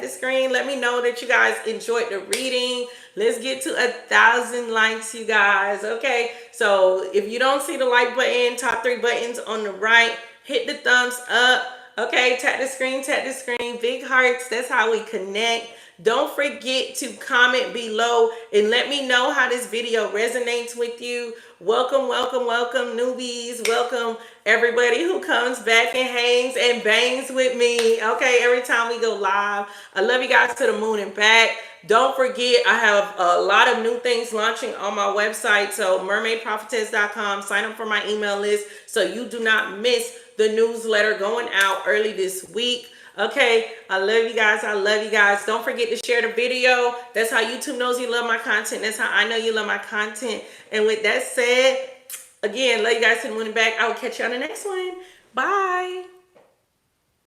screen. Let me know that you guys enjoyed the reading. Let's get to 1,000 likes, you guys. Okay, so if you don't see the like button, top 3 buttons on the right, hit the thumbs up. Okay, tap the screen. Big hearts. That's how we connect. Don't forget to comment below and let me know how this video resonates with you. Welcome, welcome, welcome, newbies. Welcome everybody who comes back and hangs and bangs with me. Okay, every time we go live. I love you guys to the moon and back. Don't forget, I have a lot of new things launching on my website. So MermaidProphetess.com. Sign up for my email list so you do not miss the newsletter going out early this week. Okay, I love you guys. I love you guys. Don't forget to share the video. That's how YouTube knows you love my content. That's how I know you love my content. And with that said, again, love you guys to the moon and back. I will catch you on the next one. Bye.